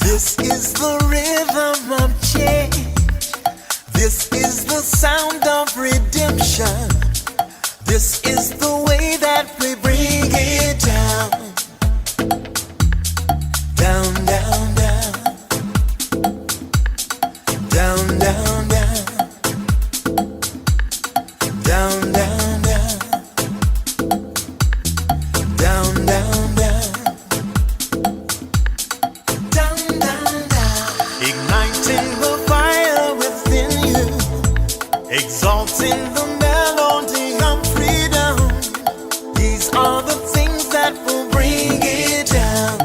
This is the rhythm of change. This is the sound of redemption. This is the way that we bring it down. Down, down, down. Down, down, down. Down, down, down. Down, down, down. Down, down, down. Igniting the fire within you. Exalting the melody of freedom. These are the things that will bring it down.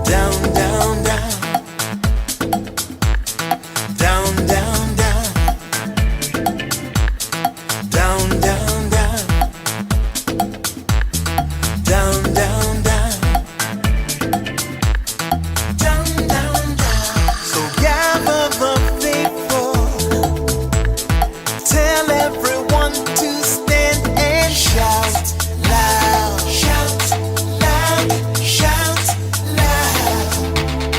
Down, down, down. Down, down, down. Down, down, down. Down, down, down. Down, down, down. So gather the faithful. Tell everyone to stand and shout loud. Shout loud. Shout loud.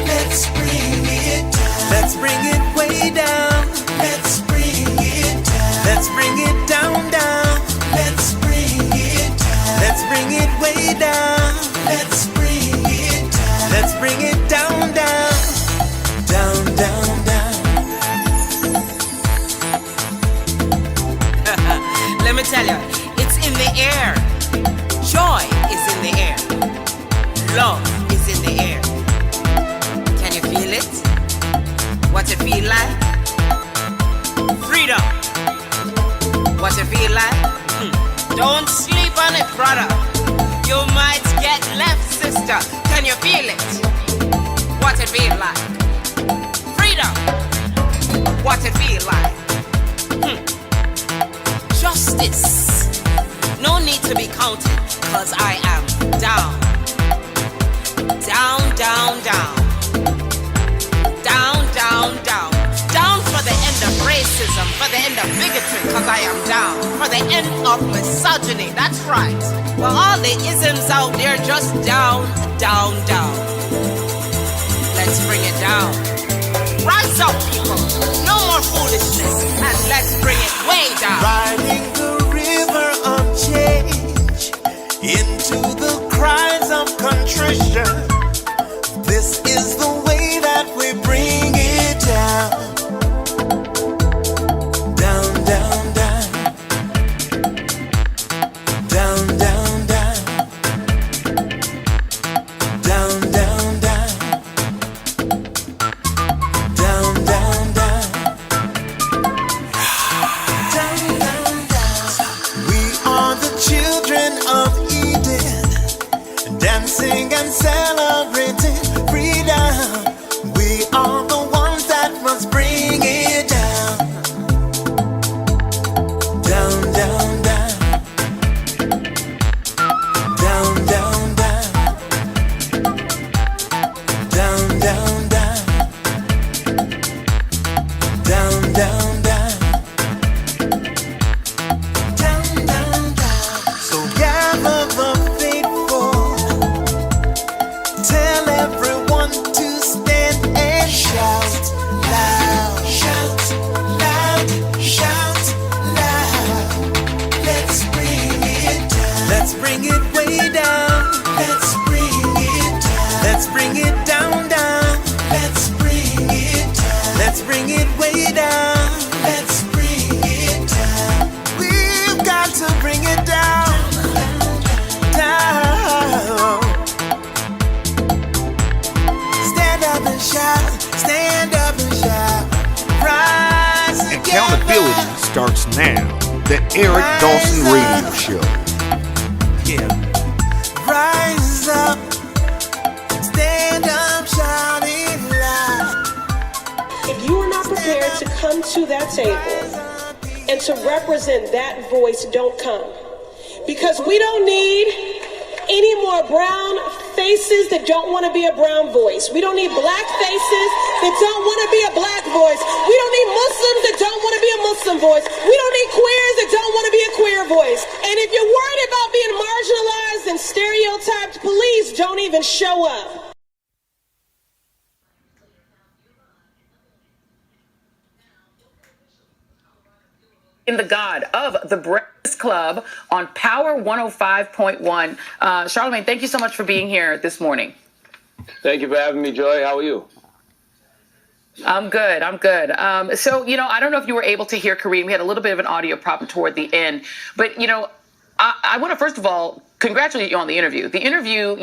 Let's bring it down. Let's bring it way down. Let's bring it down. Let's bring it down, down. Let's bring it down. Let's bring it way down. Let's bring it down. Let's bring it down, down. Down, down, down. Let me tell you, it's in the air. Joy is in the air. Love is in the air. Can you feel it? What it feel like? Freedom. What it feel like? Don't sleep on it, brother. You might get left, sister. Can you feel it? What it feel like? Freedom. What it feel like? Justice. No need to be counted, cause I am down. Down, down, down. Down, down, down. Down for the end of racism, for the end of bigotry, cause I am down. For the end of misogyny, that's right. For all the isms out there, just down, down, down. Let's bring it down. Rise up, people. No more foolishness, and let's bring it way down. Riding the river of change into the cries of contrition. This is the way that we bring it down. Down, down, down. Down, down, down. Down, down, down. Down, down, down. Down, down, down. We are the children of Eden, dancing and celebrating freedom. We are the ones that must bring it down. Down, down, down. Down, down, down. Down, down, down. Down, down, down. Down, down, down. So gather the faithful. Tell everyone to stand and shout loud. Shout loud. Shout loud. Let's bring it down. Let's bring it way down. Let's bring it down. Let's bring it down, down. Let's bring it down. Let's bring it way down. Let's bring it down. We've got to bring it down. Down. Stand up and shout. Stand up and shout. Rise together. Accountability starts now. The Eric Dawson Radio Show. Yeah. Rise up. Stand up, shouting loud. If you are not prepared to come to that table and to represent that voice, don't come. Because we don't need any more brown faces that don't want to be a brown voice. We don't need black faces that don't want to be a black voice. We don't need Muslims that don't want to be a Muslim voice. We don't need queers that don't want to be a queer voice. And if you're worried about being marginalized and stereotyped, please don't even show up. in the God of the Breakfast Club on Power 105.1. Charlamagne, thank you so much for being here this morning. Thank you for having me, Joy. How are you? I'm good. So, I don't know if you were able to hear Kareem. We had a little bit of an audio problem toward the end. But, I want to, first of all, congratulate you on the interview. The interview,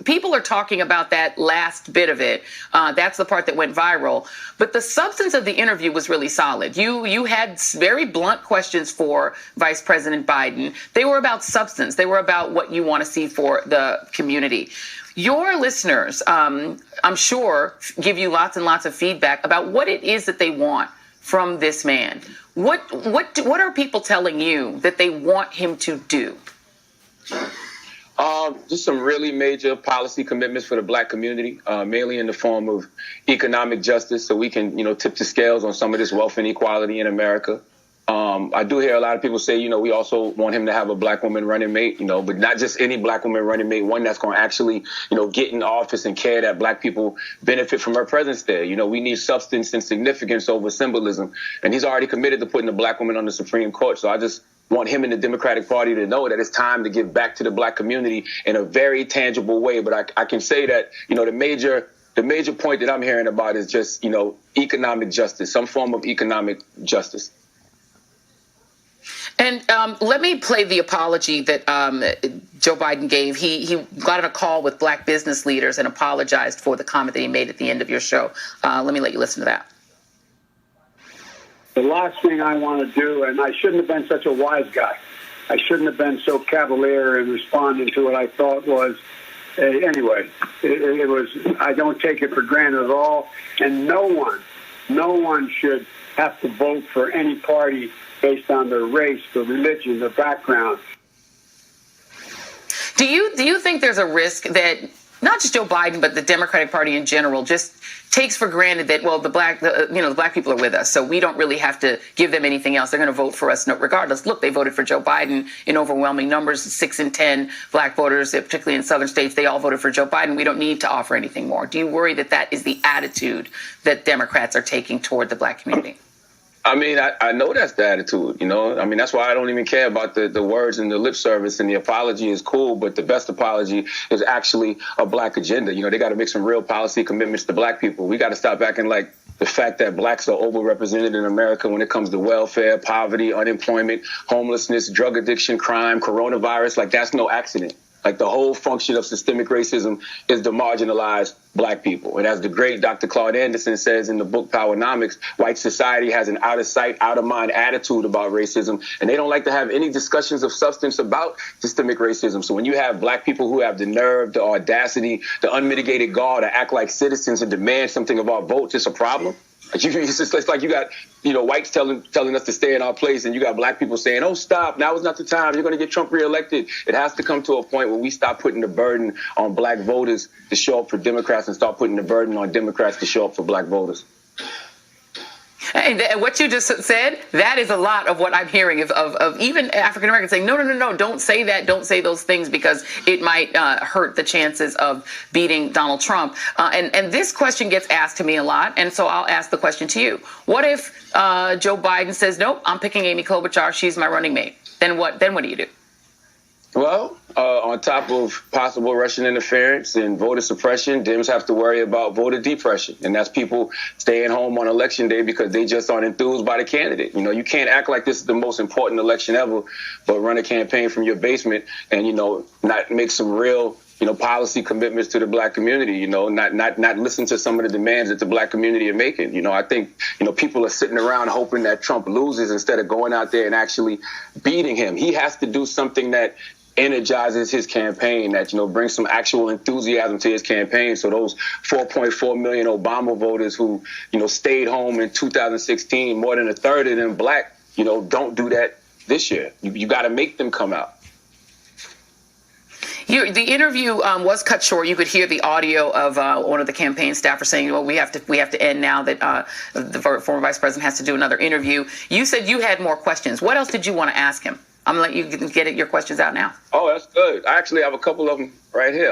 people are talking about that last bit of it. That's the part that went viral. But the substance of the interview was really solid. You had very blunt questions for Vice President Biden. They were about substance. They were about what you want to see for the community. Your listeners, I'm sure, give you lots and lots of feedback about what it is that they want from this man. What are people telling you that they want him to do? Just some really major policy commitments for the Black community, mainly in the form of economic justice, so we can, tip the scales on some of this wealth inequality in America. I do hear a lot of people say, we also want him to have a Black woman running mate, but not just any Black woman running mate, one that's going to actually, get in office and care that Black people benefit from her presence there. We need substance and significance over symbolism. And he's already committed to putting a Black woman on the Supreme Court. So I just want him and the Democratic Party to know that it's time to give back to the Black community in a very tangible way. But I can say that, the major point that I'm hearing about is just, economic justice, some form of economic justice. And let me play the apology that Joe Biden gave. He got on a call with Black business leaders and apologized for the comment that he made at the end of your show. Let me let you listen to that. The last thing I want to do, and I shouldn't have been such a wise guy. I shouldn't have been so cavalier in responding to what I thought was, anyway, it was, I don't take it for granted at all. And no one should have to vote for any party based on their race, their religion, their background. Do you think there's a risk that not just Joe Biden, but the Democratic Party in general just takes for granted that, well, the Black people are with us, so we don't really have to give them anything else. They're going to vote for us regardless. Look, they voted for Joe Biden in overwhelming numbers, 6 in 10 Black voters, particularly in southern states. They all voted for Joe Biden. We don't need to offer anything more. Do you worry that that is the attitude that Democrats are taking toward the Black community? I mean, I know that's the attitude, that's why I don't even care about the words and the lip service, and the apology is cool. But the best apology is actually a Black agenda. They got to make some real policy commitments to Black people. We got to stop acting like the fact that Blacks are overrepresented in America when it comes to welfare, poverty, unemployment, homelessness, drug addiction, crime, coronavirus. Like, that's no accident. Like, the whole function of systemic racism is to marginalize Black people. And as the great Dr. Claude Anderson says in the book Powernomics, white society has an out-of-sight, out-of-mind attitude about racism, and they don't like to have any discussions of substance about systemic racism. So when you have Black people who have the nerve, the audacity, the unmitigated gall to act like citizens and demand something of our votes, it's a problem. It's like you got, whites telling us to stay in our place, and you got Black people saying, oh, stop, now is not the time, you're going to get Trump reelected. It has to come to a point where we stop putting the burden on Black voters to show up for Democrats and start putting the burden on Democrats to show up for Black voters. And what you just said, that is a lot of what I'm hearing of even African Americans saying, no, don't say that. Don't say those things because it might hurt the chances of beating Donald Trump. And this question gets asked to me a lot. And so I'll ask the question to you. What if Joe Biden says, nope, I'm picking Amy Klobuchar. She's my running mate. Then what do you do? Well, on top of possible Russian interference and voter suppression, Dems have to worry about voter depression. And that's people staying home on election day because they just aren't enthused by the candidate. You can't act like this is the most important election ever, but run a campaign from your basement and, not make some real, policy commitments to the Black community, not listen to some of the demands that the Black community are making. I think, people are sitting around hoping that Trump loses instead of going out there and actually beating him. He has to do something that energizes his campaign, that, brings some actual enthusiasm to his campaign. So those 4.4 million Obama voters who, stayed home in 2016, more than a third of them Black, don't do that this year. You got to make them come out. The interview was cut short. You could hear the audio of one of the campaign staffers saying, well, we have to end now, that the former vice president has to do another interview. You said you had more questions. What else did you want to ask him? I'm going to let you get your questions out now. Oh, that's good. I actually have a couple of them right here.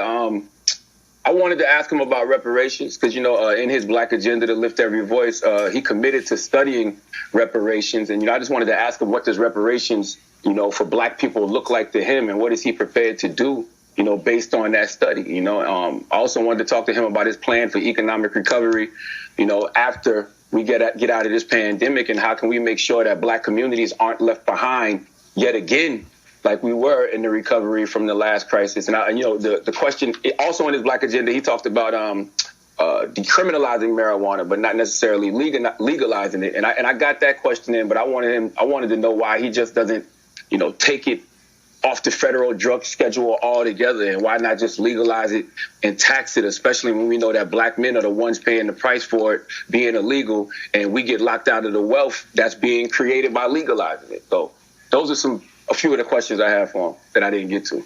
I wanted to ask him about reparations because, in his Black Agenda to Lift Every Voice, he committed to studying reparations. And, I just wanted to ask him, what does reparations, for Black people look like to him, and what is he prepared to do, based on that study? I also wanted to talk to him about his plan for economic recovery, after we get out of this pandemic, and how can we make sure that Black communities aren't left behind yet again, like we were in the recovery from the last crisis. And the question also in his Black Agenda, he talked about decriminalizing marijuana, but not necessarily legalizing it. And I got that question in, but I wanted to know why he just doesn't, take it off the federal drug schedule altogether, and why not just legalize it and tax it, especially when we know that Black men are the ones paying the price for it being illegal, and we get locked out of the wealth that's being created by legalizing it. So those are a few of the questions I have for him that I didn't get to.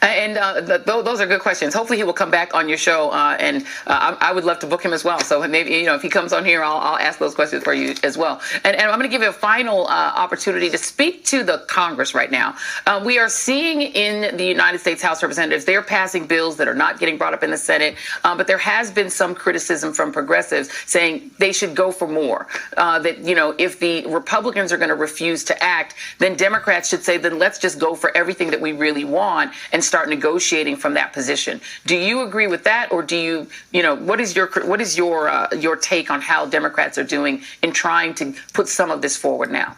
And those are good questions. Hopefully he will come back on your show, and I would love to book him as well. So maybe, if he comes on here, I'll ask those questions for you as well. And I'm going to give you a final opportunity to speak to the Congress right now. We are seeing in the United States House of Representatives, they're passing bills that are not getting brought up in the Senate, but there has been some criticism from progressives saying they should go for more. That, if the Republicans are going to refuse to act, then Democrats should say, then let's just go for everything that we really want and start negotiating from that position. Do you agree with that, or do you, what is your take on how Democrats are doing in trying to put some of this forward now?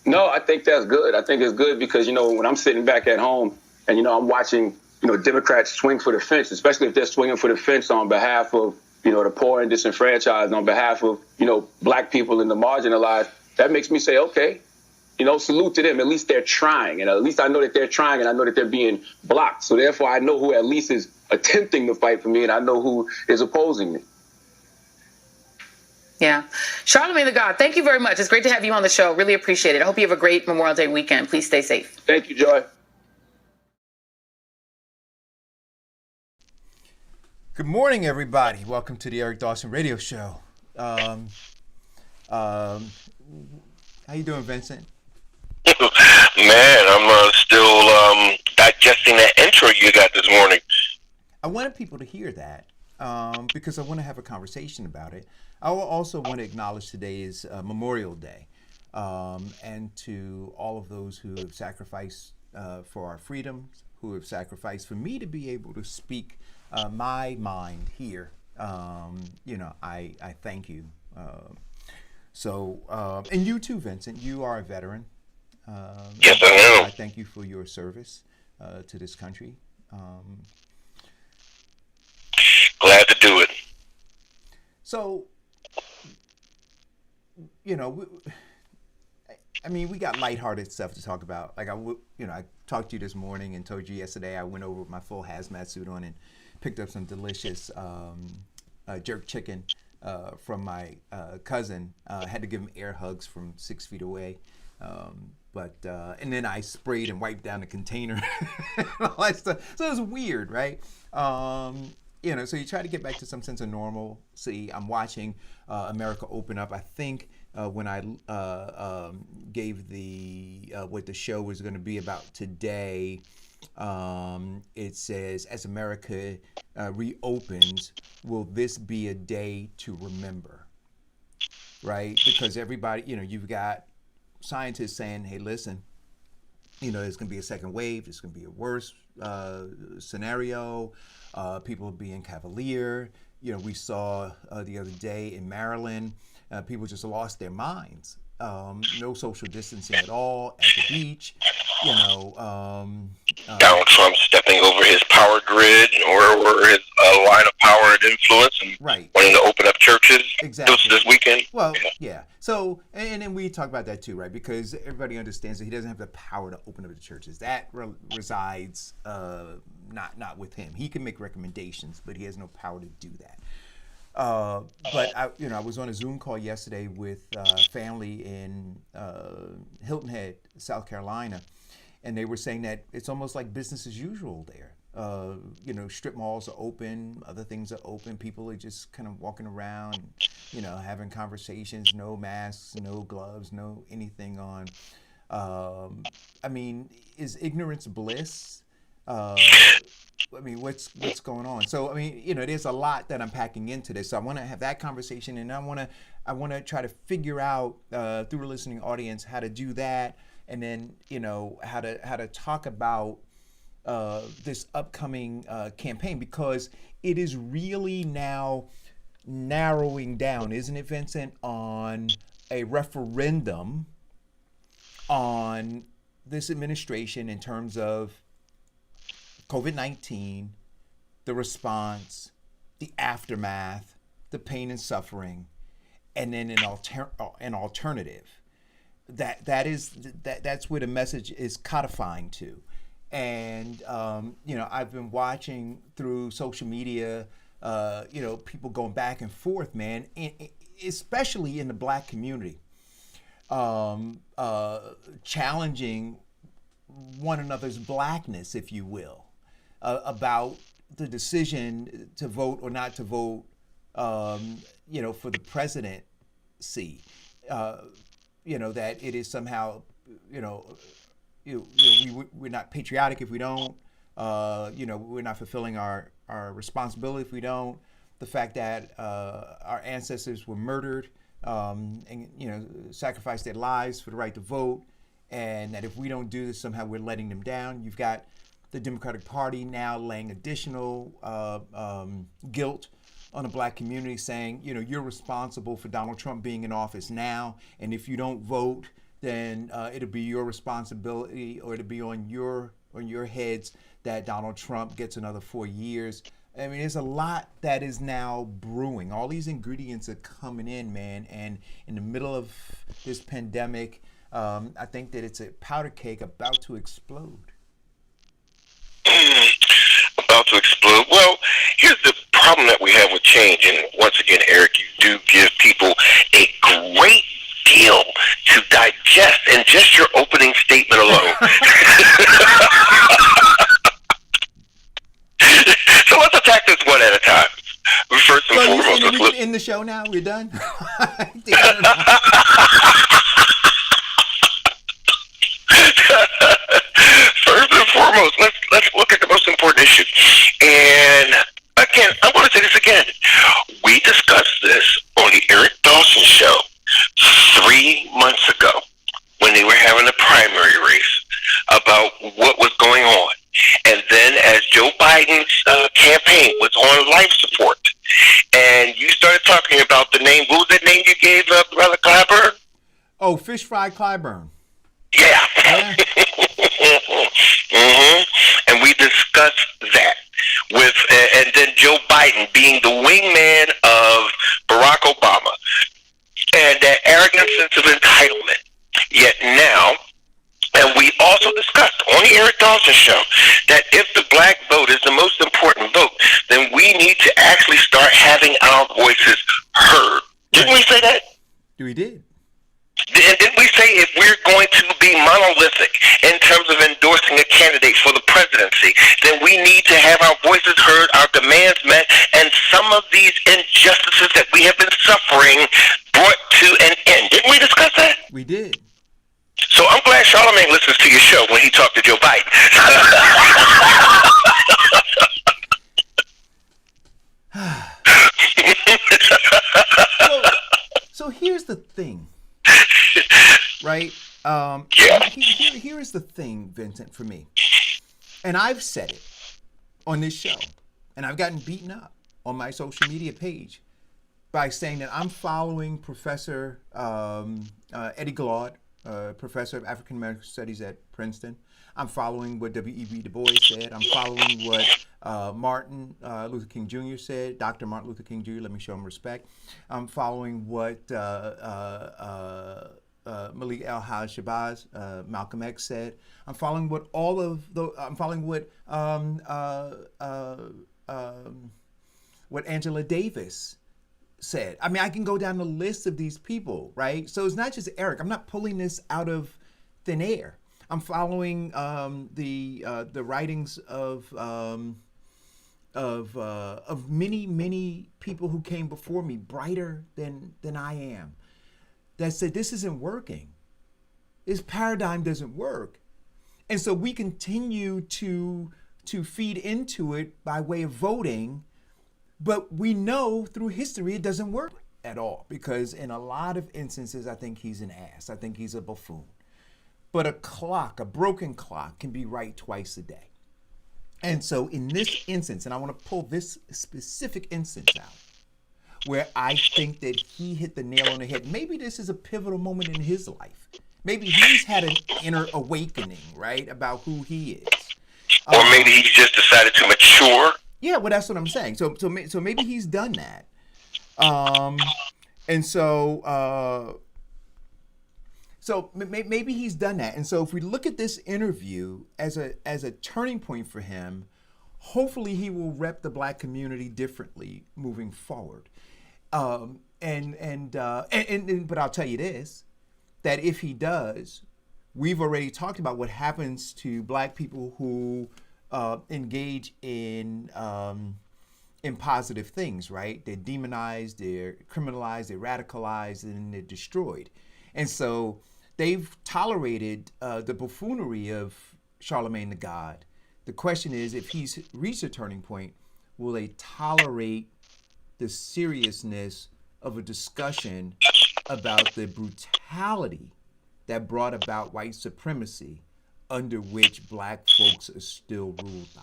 No, I think that's good. I think it's good because, when I'm sitting back at home and, I'm watching, Democrats swing for the fence, especially if they're swinging for the fence on behalf of, the poor and disenfranchised, on behalf of, Black people and the marginalized, that makes me say, okay, salute to them. At least they're trying. And at least I know that they're trying, and I know that they're being blocked. So therefore, I know who at least is attempting to fight for me, and I know who is opposing me. Yeah. Charlamagne the God, thank you very much. It's great to have you on the show. Really appreciate it. I hope you have a great Memorial Day weekend. Please stay safe. Thank you, Joy. Good morning, everybody. Welcome to the Eric Dawson Radio Show. How you doing, Vincent? Man, I'm still digesting that intro you got this morning. I wanted people to hear that because I want to have a conversation about it. I also want to acknowledge today is Memorial Day, and to all of those who have sacrificed for our freedoms, who have sacrificed for me to be able to speak my mind here. I thank you. And you too, Vincent. You are a veteran. Yes, I am. I thank you for your service to this country. Glad to do it. So, we got lighthearted stuff to talk about. Like I talked to you this morning and told you yesterday I went over with my full hazmat suit on and picked up some delicious jerk chicken from my cousin. Had to give him air hugs from 6 feet away. And then I sprayed and wiped down the container and all that stuff. So it was weird, right? So you try to get back to some sense of normalcy. I'm watching America open up. I think when I gave what the show was going to be about today, it says, as America reopens, will this be a day to remember? Right? Because everybody, you've got scientists saying, hey, listen, there's going to be a second wave. There's going to be a worse scenario. People being cavalier. We saw the other day in Maryland, people just lost their minds. No social distancing at all at the beach. Donald Trump stepping over his power grid or his line of power and influence, and right. wanting to open up churches this weekend. Well, yeah. So, and then we talk about that too, right? Because everybody understands that he doesn't have the power to open up the churches. That resides not with him. He can make recommendations, but he has no power to do that. But I was on a Zoom call yesterday with family in Hilton Head, South Carolina, and they were saying that it's almost like business as usual there. Strip malls are open, other things are open. People are just kind of walking around, having conversations, no masks, no gloves, no anything on. Is ignorance bliss? I mean, what's going on? So I mean, there's a lot that I'm packing into this. So I want to have that conversation, and I want to try to figure out through the listening audience how to do that, and then how to talk about this upcoming campaign, because it is really now narrowing down, isn't it, Vincent, on a referendum on this administration in terms of COVID-19, the response, the aftermath, the pain and suffering, and then an alternative. That's where the message is codifying to. And I've been watching through social media, people going back and forth, man, especially in the Black community, challenging one another's blackness, if you will, about the decision to vote or not to vote, for the presidency. That it is somehow, we're not patriotic if we don't. We're not fulfilling our responsibility if we don't. The fact that our ancestors were murdered and sacrificed their lives for the right to vote, and that if we don't do this, somehow we're letting them down. You've got the Democratic Party now laying additional guilt on the Black community, saying, you're responsible for Donald Trump being in office now, and if you don't vote, then it'll be your responsibility, or it'll be on your heads that Donald Trump gets another 4 years. I mean, there's a lot that is now brewing. All these ingredients are coming in, man, and in the middle of this pandemic, I think that it's a powder cake about to explode. About to explode. Well, here's the problem that we have with change, and once again, Eric, you do give people a great deal to digest in just your opening statement alone. So let's attack this one at a time. First and foremost, we can end the show now. We're done. First and foremost, let's look at the most important issue. And again, I want to say this again. We discussed this on the Eric Dawson show 3 months ago when they were having a primary race about what was going on. And then as Joe Biden's campaign was on life support, and you started talking about the name, what was that name you gave Brother Clyburn? Oh, Fish Fry Clyburn. Yeah. Mm-hmm. And we discussed that with, and then Joe Biden being the wingman of Barack Obama, and that arrogant sense of entitlement. Yet now, and we also discussed on the Eric Dawson show that if the Black vote is the most important vote, then we need to actually start having our voices heard. Didn't we say that? We did. And didn't we say if we're going to be monolithic in terms of endorsing a candidate for the presidency, then we need to have our voices heard, our demands met, and some of these injustices that we have been suffering brought to an end? Didn't we discuss that? We did. So I'm glad Charlamagne listens to your show when he talked to Joe Biden. So here's the thing, right? Here is the thing, Vincent, for me. And I've said it on this show, and I've gotten beaten up on my social media page by saying that I'm following Professor Eddie Glaude, professor of African American Studies at Princeton. I'm following what W.E.B. Du Bois said. I'm following what Martin Luther King Jr. said, Dr. Martin Luther King Jr., let me show him respect. I'm following what Malik El-Haj Shabazz, Malcolm X said. I'm following what what Angela Davis said. I mean, I can go down the list of these people, right? So it's not just Eric. I'm not pulling this out of thin air. I'm following the writings of many people who came before me, brighter than I am, that said this isn't working. This paradigm doesn't work, and so we continue to to feed into it by way of voting, but we know through history it doesn't work at all, because in a lot of instances, I think he's an ass. I think he's a buffoon. But a broken clock, can be right twice a day. And so in this instance, and I want to pull this specific instance out, where I think that he hit the nail on the head. Maybe this is a pivotal moment in his life. Maybe he's had an inner awakening, right, about who he is. Or maybe he's just decided to mature. Yeah, well, that's what I'm saying. So maybe he's done that. Maybe he's done that. And so if we look at this interview as a turning point for him, hopefully he will rep the Black community differently moving forward. But I'll tell you this, that if he does, we've already talked about what happens to Black people who engage in positive things, right? They're demonized, they're criminalized, they're radicalized, and they're destroyed. And so they've tolerated the buffoonery of Charlemagne the God. The question is, if he's reached a turning point, will they tolerate the seriousness of a discussion about the brutality that brought about white supremacy, under which Black folks are still ruled by?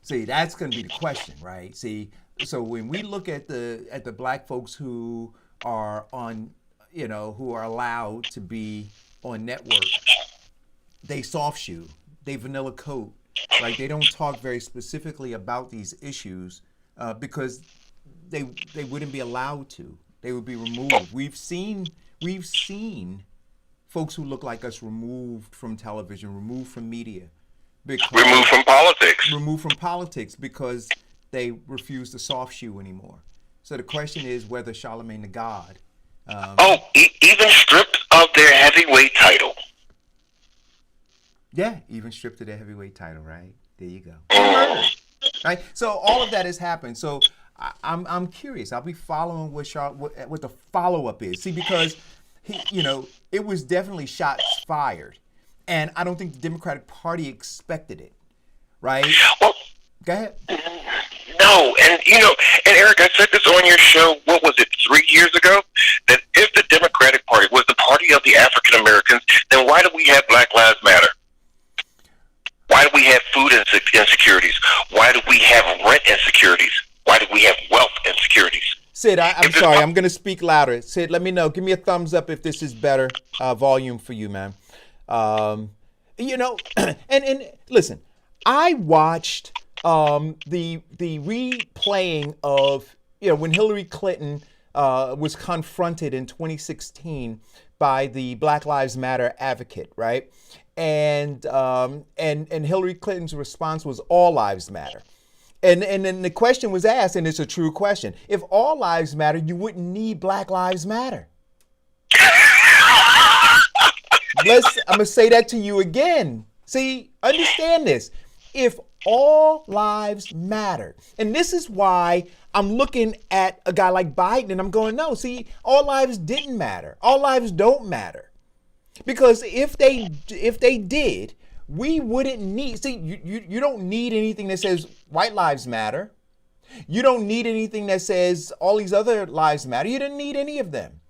See, that's going to be the question, right? See, so when we look at the Black folks who are on, who are allowed to be on network, they soft shoe, they vanilla coat, right? They don't talk very specifically about these issues because they wouldn't be allowed to. They would be removed. We've seen folks who look like us removed from television, removed from media. Removed from politics. Removed from politics because they refuse to soft shoe anymore. So the question is whether Charlemagne the God. Even stripped of their heavyweight title. Yeah, even stripped of their heavyweight title, right? There you go. Right? So all of that has happened. So I'm curious. I'll be following what the follow-up is. See, because it was definitely shots fired. And I don't think the Democratic Party expected it, right? Well, go ahead. No, and Eric, I said this on your show, what was it, 3 years ago? That if the Democratic Party was the party of the African Americans, then why do we have Black Lives Matter? Why do we have food insecurities? Why do we have rent insecurities? Why do we have wealth insecurities? Sid, I'm sorry, I'm going to speak louder. Sid, let me know. Give me a thumbs up if this is better volume for you, man. And listen, I watched the replaying of when Hillary Clinton was confronted in 2016 by the Black Lives Matter advocate, right? And Hillary Clinton's response was all lives matter. And then the question was asked, and it's a true question: if all lives matter, you wouldn't need Black Lives Matter. I'm going to say that to you again. See, understand this. If all lives matter, and this is why I'm looking at a guy like Biden and I'm going, no, see, all lives didn't matter. All lives don't matter. Because if they did, we wouldn't need, see, you don't need anything that says white lives matter. You don't need anything that says all these other lives matter. You didn't need any of them,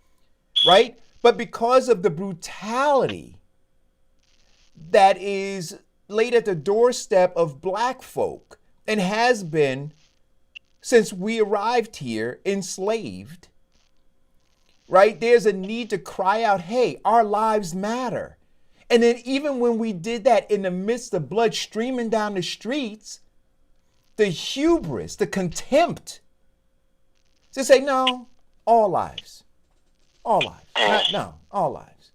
right? But because of the brutality that is laid at the doorstep of Black folk and has been since we arrived here enslaved, right? There's a need to cry out, hey, our lives matter. And then even when we did that in the midst of blood streaming down the streets, the hubris, the contempt to say, no, all lives. All lives. All lives.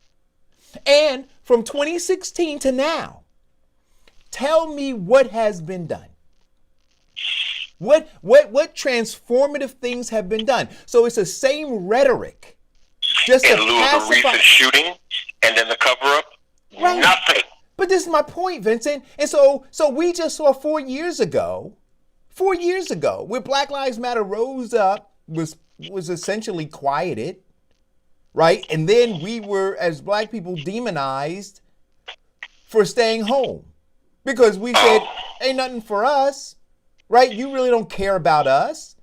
And from 2016 to now, tell me what has been done. What transformative things have been done? So it's the same rhetoric. Just in lieu of the recent shooting and then the cover-up, right. Nothing. But this is my point, Vincent. And so we just saw 4 years ago, where Black Lives Matter rose up, was essentially quieted, right? And then we were, as Black people, demonized for staying home. because we said, ain't nothing for us, right? You really don't care about us.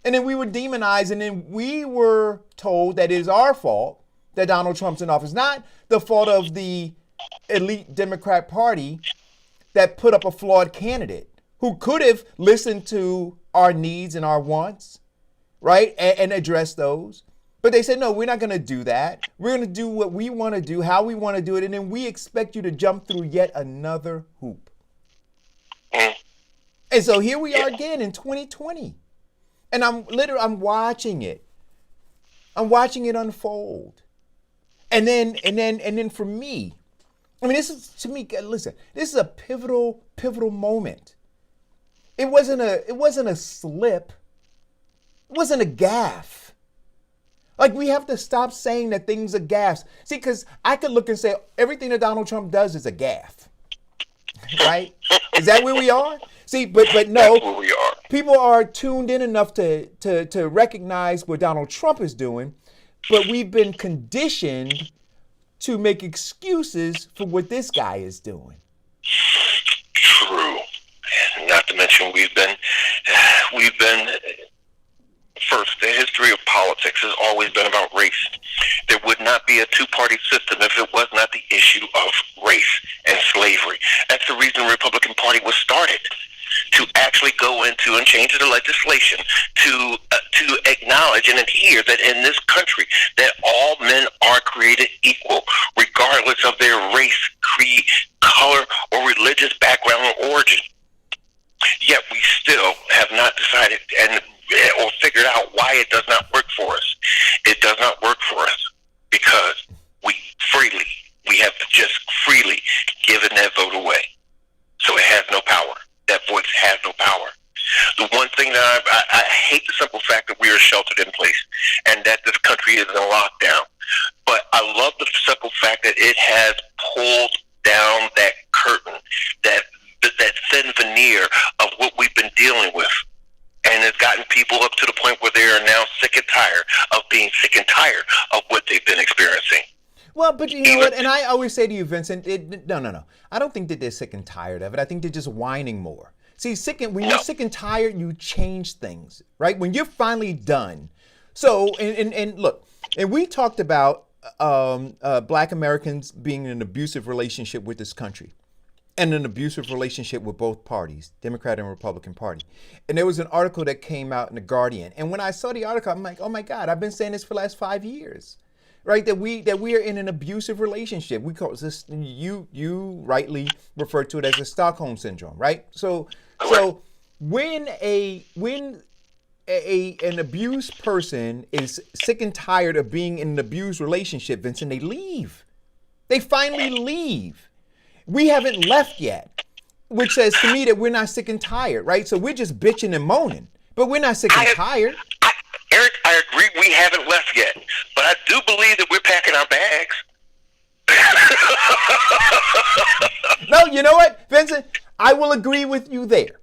And then we were demonized, and then we were told that it is our fault that Donald Trump's in office, not the fault of the elite Democrat Party that put up a flawed candidate who could have listened to our needs and our wants, right, and address those. But they said, no, we're not going to do that. We're going to do what we want to do, how we want to do it, and then we expect you to jump through yet another hoop. And so here we are again in 2020. And I'm watching it. I'm watching it unfold. And then for me, I mean, this is, to me, listen, this is a pivotal moment. It wasn't a slip. It wasn't a gaffe. Like, we have to stop saying that things are gaffes. See, because I could look and say everything that Donald Trump does is a gaffe. Right? Is that where we are? See, but no, That's where we are. People are tuned in enough to recognize what Donald Trump is doing, but we've been conditioned to make excuses for what this guy is doing. True. Not to mention we've been first, the history of politics has always been about race. There would not be a two-party system if it was not the issue of race and slavery. That's the reason the Republican Party was started, to actually go into and change the legislation to acknowledge and adhere that in this country that all men are created equal, regardless of their race, creed, color, or religious background or origin. Yet we still have not decided or figured out why it does not work for us. It does not work for us because we have just freely given that vote away. So it has no power. That voice has no power. The one thing that I hate the simple fact that we are sheltered in place and that this country is in lockdown. But I love the simple fact that it has pulled down that curtain, that thin veneer of what we've been dealing with. And it's gotten people up to the point where they are now sick and tired of being sick and tired of what they've been experiencing. Well, but you know what? And I always say to you, Vincent, no. I don't think that they're sick and tired of it. I think they're just whining more. See, when you're sick and tired, you change things, right? When you're finally done. So, and look, and we talked about Black Americans being in an abusive relationship with this country. And an abusive relationship with both parties, Democrat and Republican Party. And there was an article that came out in The Guardian. And when I saw the article, I'm like, oh my God, I've been saying this for the last 5 years, right? That we are in an abusive relationship. We call this, you rightly refer to it as a Stockholm syndrome, right? So when an abused person is sick and tired of being in an abused relationship, Vincent, they leave. They finally leave. We haven't left yet, which says to me that we're not sick and tired, right? So we're just bitching and moaning, but we're not sick and tired. Eric, I agree we haven't left yet, but I do believe that we're packing our bags. No, you know what, Vincent? I will agree with you there.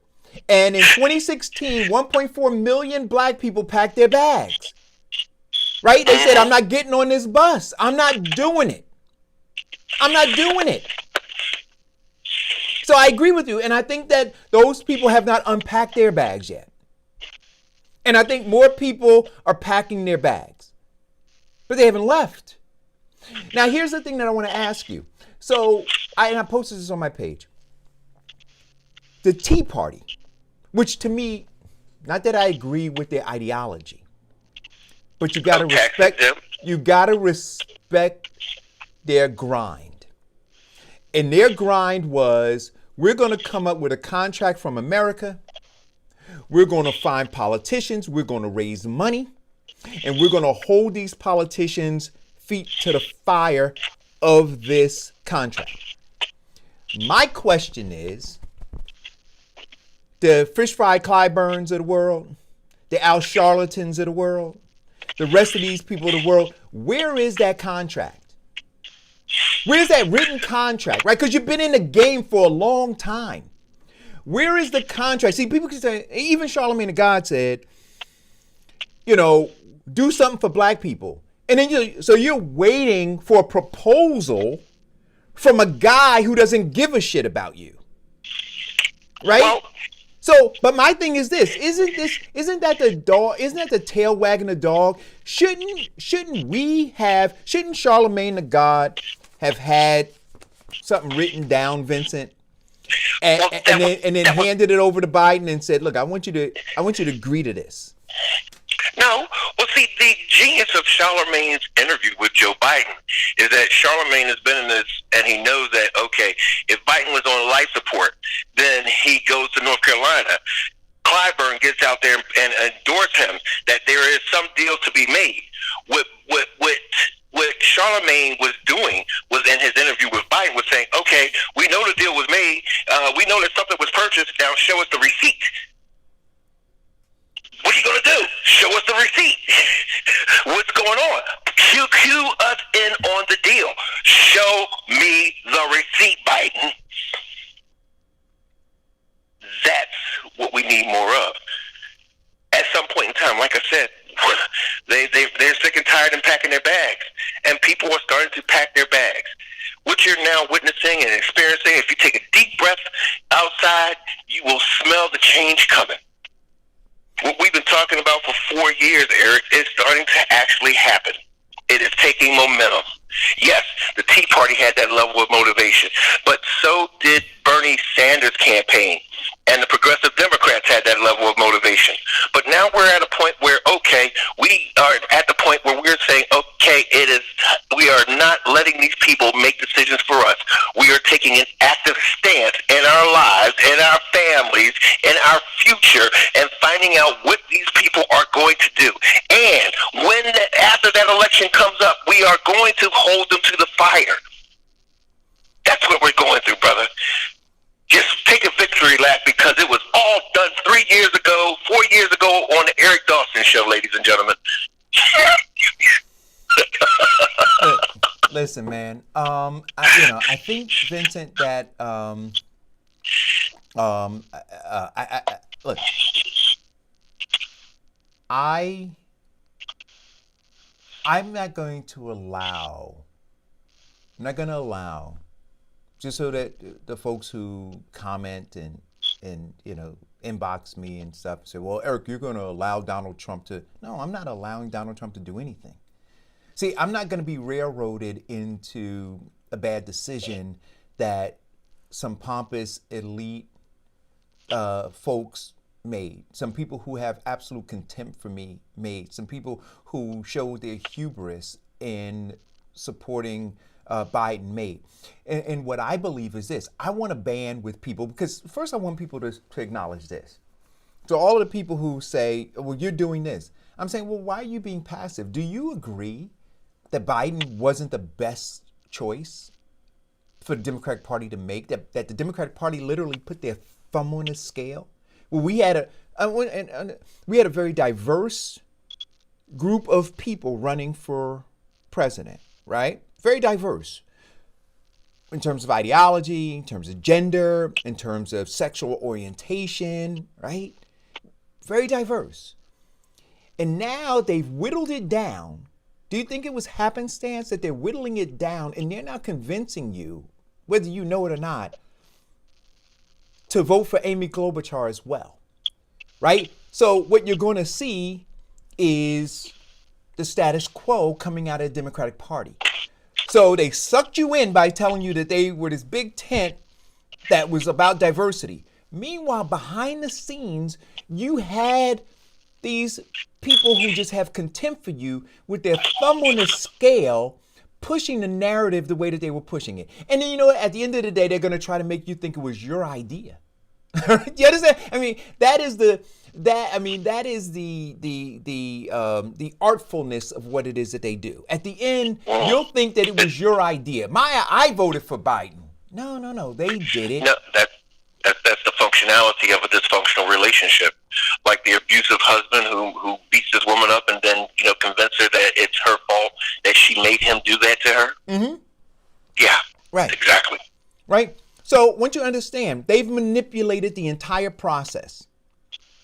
And in 2016, 1.4 million Black people packed their bags, right? They said, I'm not getting on this bus. I'm not doing it. I'm not doing it. So I agree with you, and I think that those people have not unpacked their bags yet. And I think more people are packing their bags, but they haven't left. Now, here's the thing that I want to ask you. So, I posted this on my page. The Tea Party, which to me, not that I agree with their ideology, but you got to respect their grind. And their grind was, we're going to come up with a contract from America. We're going to find politicians. We're going to raise money. And we're going to hold these politicians' feet to the fire of this contract. My question is, the Fish Fry Clyburns of the world, the Al Charlatans of the world, the rest of these people of the world, where is that contract? Where's that written contract, right? Because you've been in the game for a long time. Where is the contract? See, people can say, even Charlamagne the God said, do something for Black people. And then you're waiting for a proposal from a guy who doesn't give a shit about you. right? Well, So, but my thing is this: isn't that the dog? Isn't that the tail wagging the dog? Shouldn't Charlemagne the God have had something written down, Vincent, and, Well, and then handed it over to Biden and said, "Look, I want you to agree to this." no. Well, see, the genius of Charlemagne's interview with Joe Biden is that Charlemagne has been in this, and he knows that, okay, if Biden was on life support, then he goes to North Carolina. Clyburn gets out there and endorses him that there is some deal to be made. What Charlemagne was doing was in his interview with Biden was saying, okay, we know the deal was made. We know that something was purchased. Now show us the receipt. What are you going to do? Show us the receipt. What's going on? Cue us in on the deal. Show me the receipt, Biden. That's what we need more of. At some point in time, like I said, they're sick and tired and packing their bags. And people are starting to pack their bags. What you're now witnessing and experiencing, if you take a deep breath outside, you will smell the change coming. What we've been talking about for 4 years, Eric, is starting to actually happen. It is taking momentum. Yes, the Tea Party had that level of motivation, but so did Bernie Sanders' campaign, and the Progressive Democrats had that level of motivation. But now we're at a point where, okay, we are at the point where we're saying, okay, we are not letting these people make decisions for us. We are taking an active stance in our lives, in our families, in our future, and finding out what these people are going to do. And after that election comes up, we are going to hold them to the fire. That's what we're going through, brother. Just take a victory lap because it was all done 3 years ago, 4 years ago on the Eric Dawson Show, ladies and gentlemen. Listen, man. I think, Vincent, that look, I'm not going to allow. Just so that the folks who comment and inbox me and stuff say, well, Eric, you're going to allow Donald Trump to. No, I'm not allowing Donald Trump to do anything. See, I'm not going to be railroaded into a bad decision that some pompous elite folks made. Some people who have absolute contempt for me made. Some people who showed their hubris in supporting Biden made. And what I believe is this. I want to ban with people, because first I want people to acknowledge this. So all of the people who say, well, you're doing this. I'm saying, well, why are you being passive? Do you agree that Biden wasn't the best choice for the Democratic Party to make? That the Democratic Party literally put their thumb on the scale? Well, we had a very diverse group of people running for president, right? Very diverse in terms of ideology, in terms of gender, in terms of sexual orientation, right? Very diverse. And now they've whittled it down. Do you think it was happenstance that they're whittling it down and they're now convincing you, whether you know it or not, to vote for Amy Klobuchar as well, right? So what you're going to see is the status quo coming out of the Democratic Party. So they sucked you in by telling you that they were this big tent that was about diversity. Meanwhile, behind the scenes, you had these people who just have contempt for you with their thumb on the scale, pushing the narrative the way that they were pushing it. And then, you know what? At the end of the day, they're going to try to make you think it was your idea. You understand? I mean, that is the artfulness of what it is that they do. At the end, you'll think that it was your idea. I voted for Biden. No, they did it. No, that's the functionality of a dysfunctional relationship. Like the abusive husband who beats his woman up and then convince her that it's her fault that she made him do that to her. Mm-hmm. Yeah. Right. Exactly. Right. So once you understand, they've manipulated the entire process.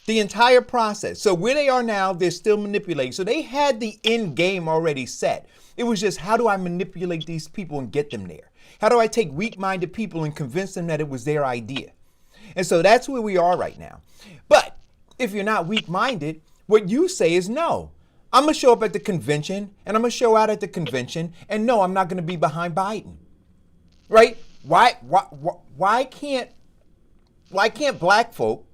The entire process. So where they are now, they're still manipulating. So they had the end game already set. It was just, how do I manipulate these people and get them there? How do I take weak-minded people and convince them that it was their idea? And so that's where we are right now. But if you're not weak-minded, what you say is no. I'm going to show up at the convention and I'm going to show out at the convention. And no, I'm not going to be behind Biden. Right? Why can't black folk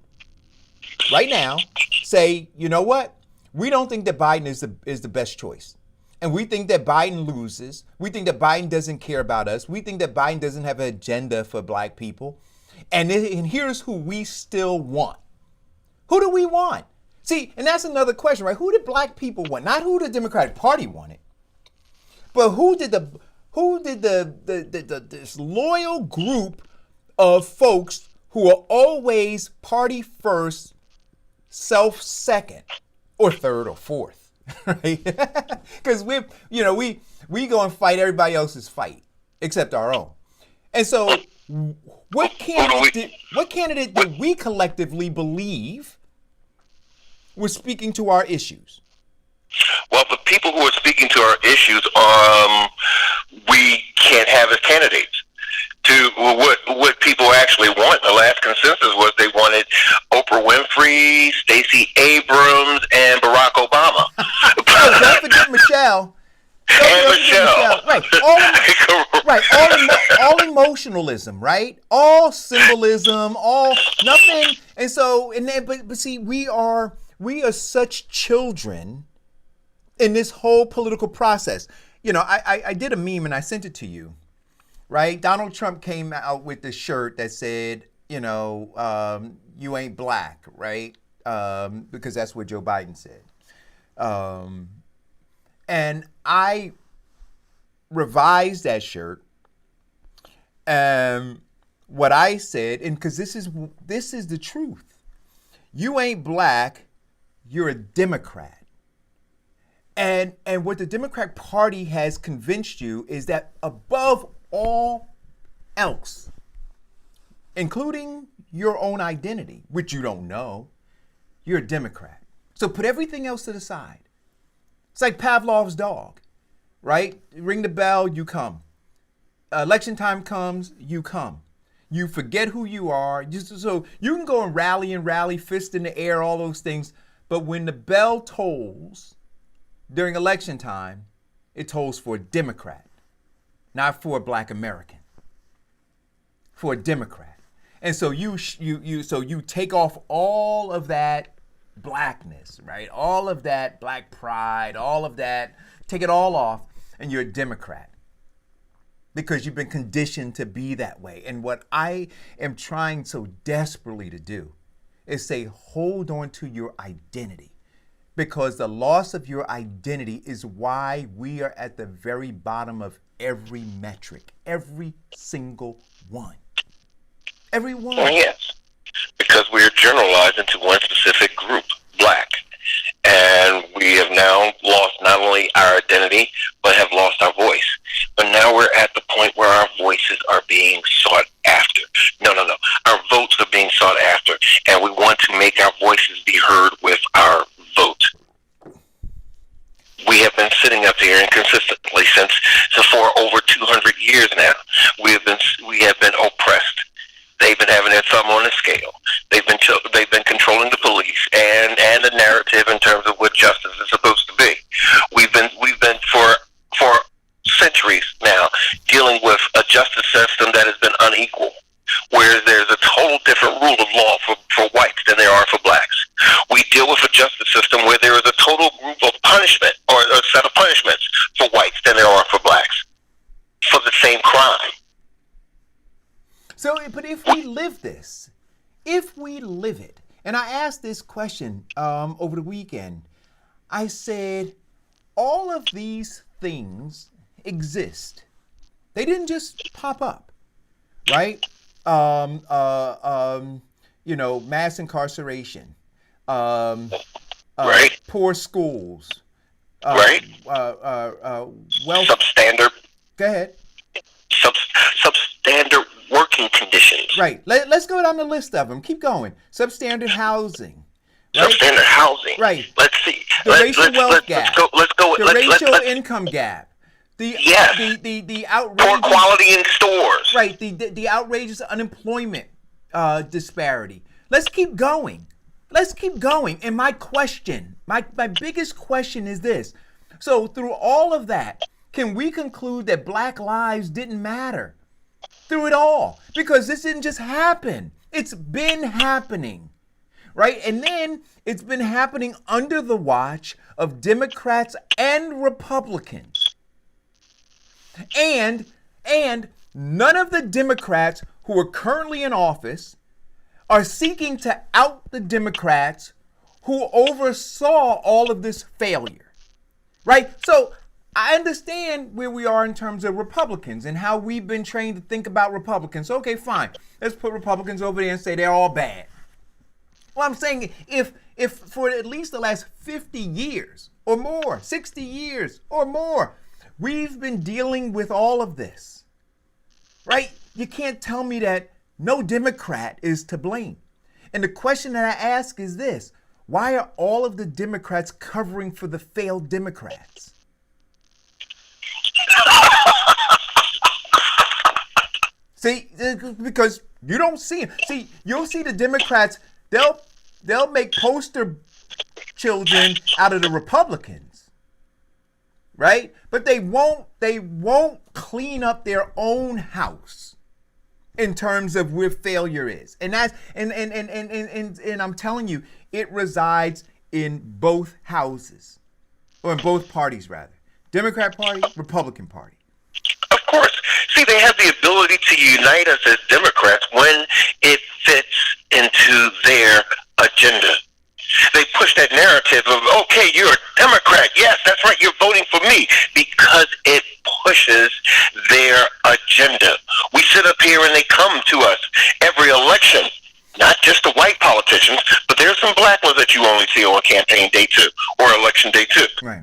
right now say, you know what? We don't think that Biden is the best choice. And we think that Biden loses. We think that Biden doesn't care about us. We think that Biden doesn't have an agenda for black people. And here's who we still want. Who do we want? See, and that's another question, right? Who did black people want? Not who the Democratic Party wanted, but who did this loyal group of folks who are always party first, self second, or third or fourth, right? Because we go and fight everybody else's fight except our own. And so, what candidate did we collectively believe was speaking to our issues? Well, the people who are speaking to our issues, we can't have as candidates. To what people actually want, the last consensus was they wanted Oprah Winfrey, Stacey Abrams, and Barack Obama. Oh, don't forget Michelle. Right. All emotionalism, right? All symbolism, all nothing. And so, but see, we are such children in this whole political process. You know, I did a meme and I sent it to you, right? Donald Trump came out with this shirt that said, you know, you ain't black, right? Because that's what Joe Biden said. And I revised that shirt. What I said, and because this is the truth. You ain't black, you're a Democrat. And what the Democratic Party has convinced you is that above all else, including your own identity, which you don't know, you're a Democrat. So put everything else to the side. It's like Pavlov's dog, right? Ring the bell, you come. Election time comes, you come. You forget who you are. So you can go and rally, fist in the air, all those things. But when the bell tolls during election time, it tolls for a Democrat, not for a black American, for a Democrat. And so you take off all of that blackness, right? All of that black pride, all of that, take it all off, and you're a Democrat because you've been conditioned to be that way. And what I am trying so desperately to do is say, hold on to your identity, because the loss of your identity is why we are at the very bottom of every metric, every single one. Every one. Well, yes, because we are generalized into one specific group, black. And we have now lost not only our identity, but have lost our voice. But now we're at the point where our voices are being sought after. No. Our votes are being sought after. And we want to make our voices be heard with our vote. We have been sitting up here inconsistently for over 200 years now. We have been oppressed. They've been having their thumb on the scale. They've been controlling the police and the narrative in terms of what justice is supposed to be. We've been for centuries now dealing with a justice system that has been unequal, where there's a total different rule of law for whites than there are for blacks. We deal with a justice system where there is a total group of punishment or a set of punishments for whites than there are for blacks for the same crime. So, but if we live this, and I asked this question over the weekend, I said, all of these things exist. They didn't just pop up, right? Mass incarceration, right. Poor schools, right. Wealth. Substandard. Go ahead. Substandard working conditions. Right. Let's go down the list of them. Keep going. Substandard housing. Right? Substandard housing. Right. Let's see. The racial wealth gap. Let's go. The racial income gap. The outrageous poor quality in stores. Right. The outrageous unemployment disparity. Let's keep going. Let's keep going. And my question, my biggest question is this. So through all of that, can we conclude that Black lives didn't matter through it all? Because this didn't just happen. It's been happening, right? And then it's been happening under the watch of Democrats and Republicans. And none of the Democrats who are currently in office are seeking to out the Democrats who oversaw all of this failure, right? So I understand where we are in terms of Republicans and how we've been trained to think about Republicans. Okay, fine. Let's put Republicans over there and say they're all bad. Well, I'm saying if for at least the last 50 years or more, 60 years or more, we've been dealing with all of this, right? You can't tell me that no Democrat is to blame. And the question that I ask is this: why are all of the Democrats covering for the failed Democrats? See, because you don't see them. See, you'll see the Democrats, they'll make poster children out of the Republicans, right? But they won't clean up their own house in terms of where failure is. And that's and I'm telling you, it resides in both houses, or in both parties rather. Democrat Party, Republican Party. Of course. See, they have the ability to unite us as Democrats when it fits into their agenda. They push that narrative of, okay, you're a Democrat. Yes, that's right, you're voting for me, because it pushes their agenda. We sit up here and they come to us every election, not just the white politicians, but there's some black ones that you only see on campaign day 2 or election day 2. Right.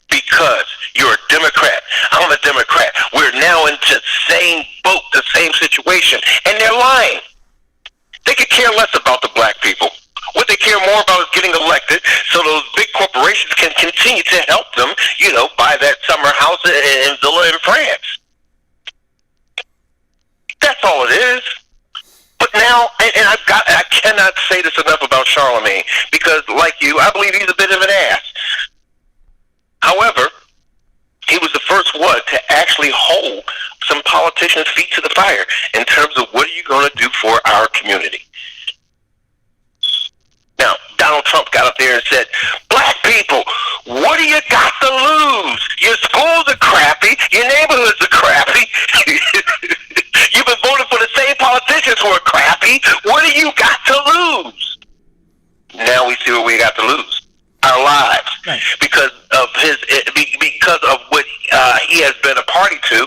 Because you're a Democrat, I'm a Democrat. We're now into the same boat, the same situation, and they're lying. They could care less about the black people. What they care more about is getting elected so those big corporations can continue to help them, buy that summer house and villa in France. That's all it is. But now, and I cannot say this enough about Charlemagne, because like you, I believe he's a bit of an ass. However, he was the first one to actually hold some politicians' feet to the fire in terms of what are you going to do for our community. Now, Donald Trump got up there and said, black people, what do you got to lose? Your schools are crappy. Your neighborhoods are crappy. You've been voting for the same politicians who are crappy. What do you got to lose? Now we see what we got to lose. Our lives. Right. Because of what he has been a party to.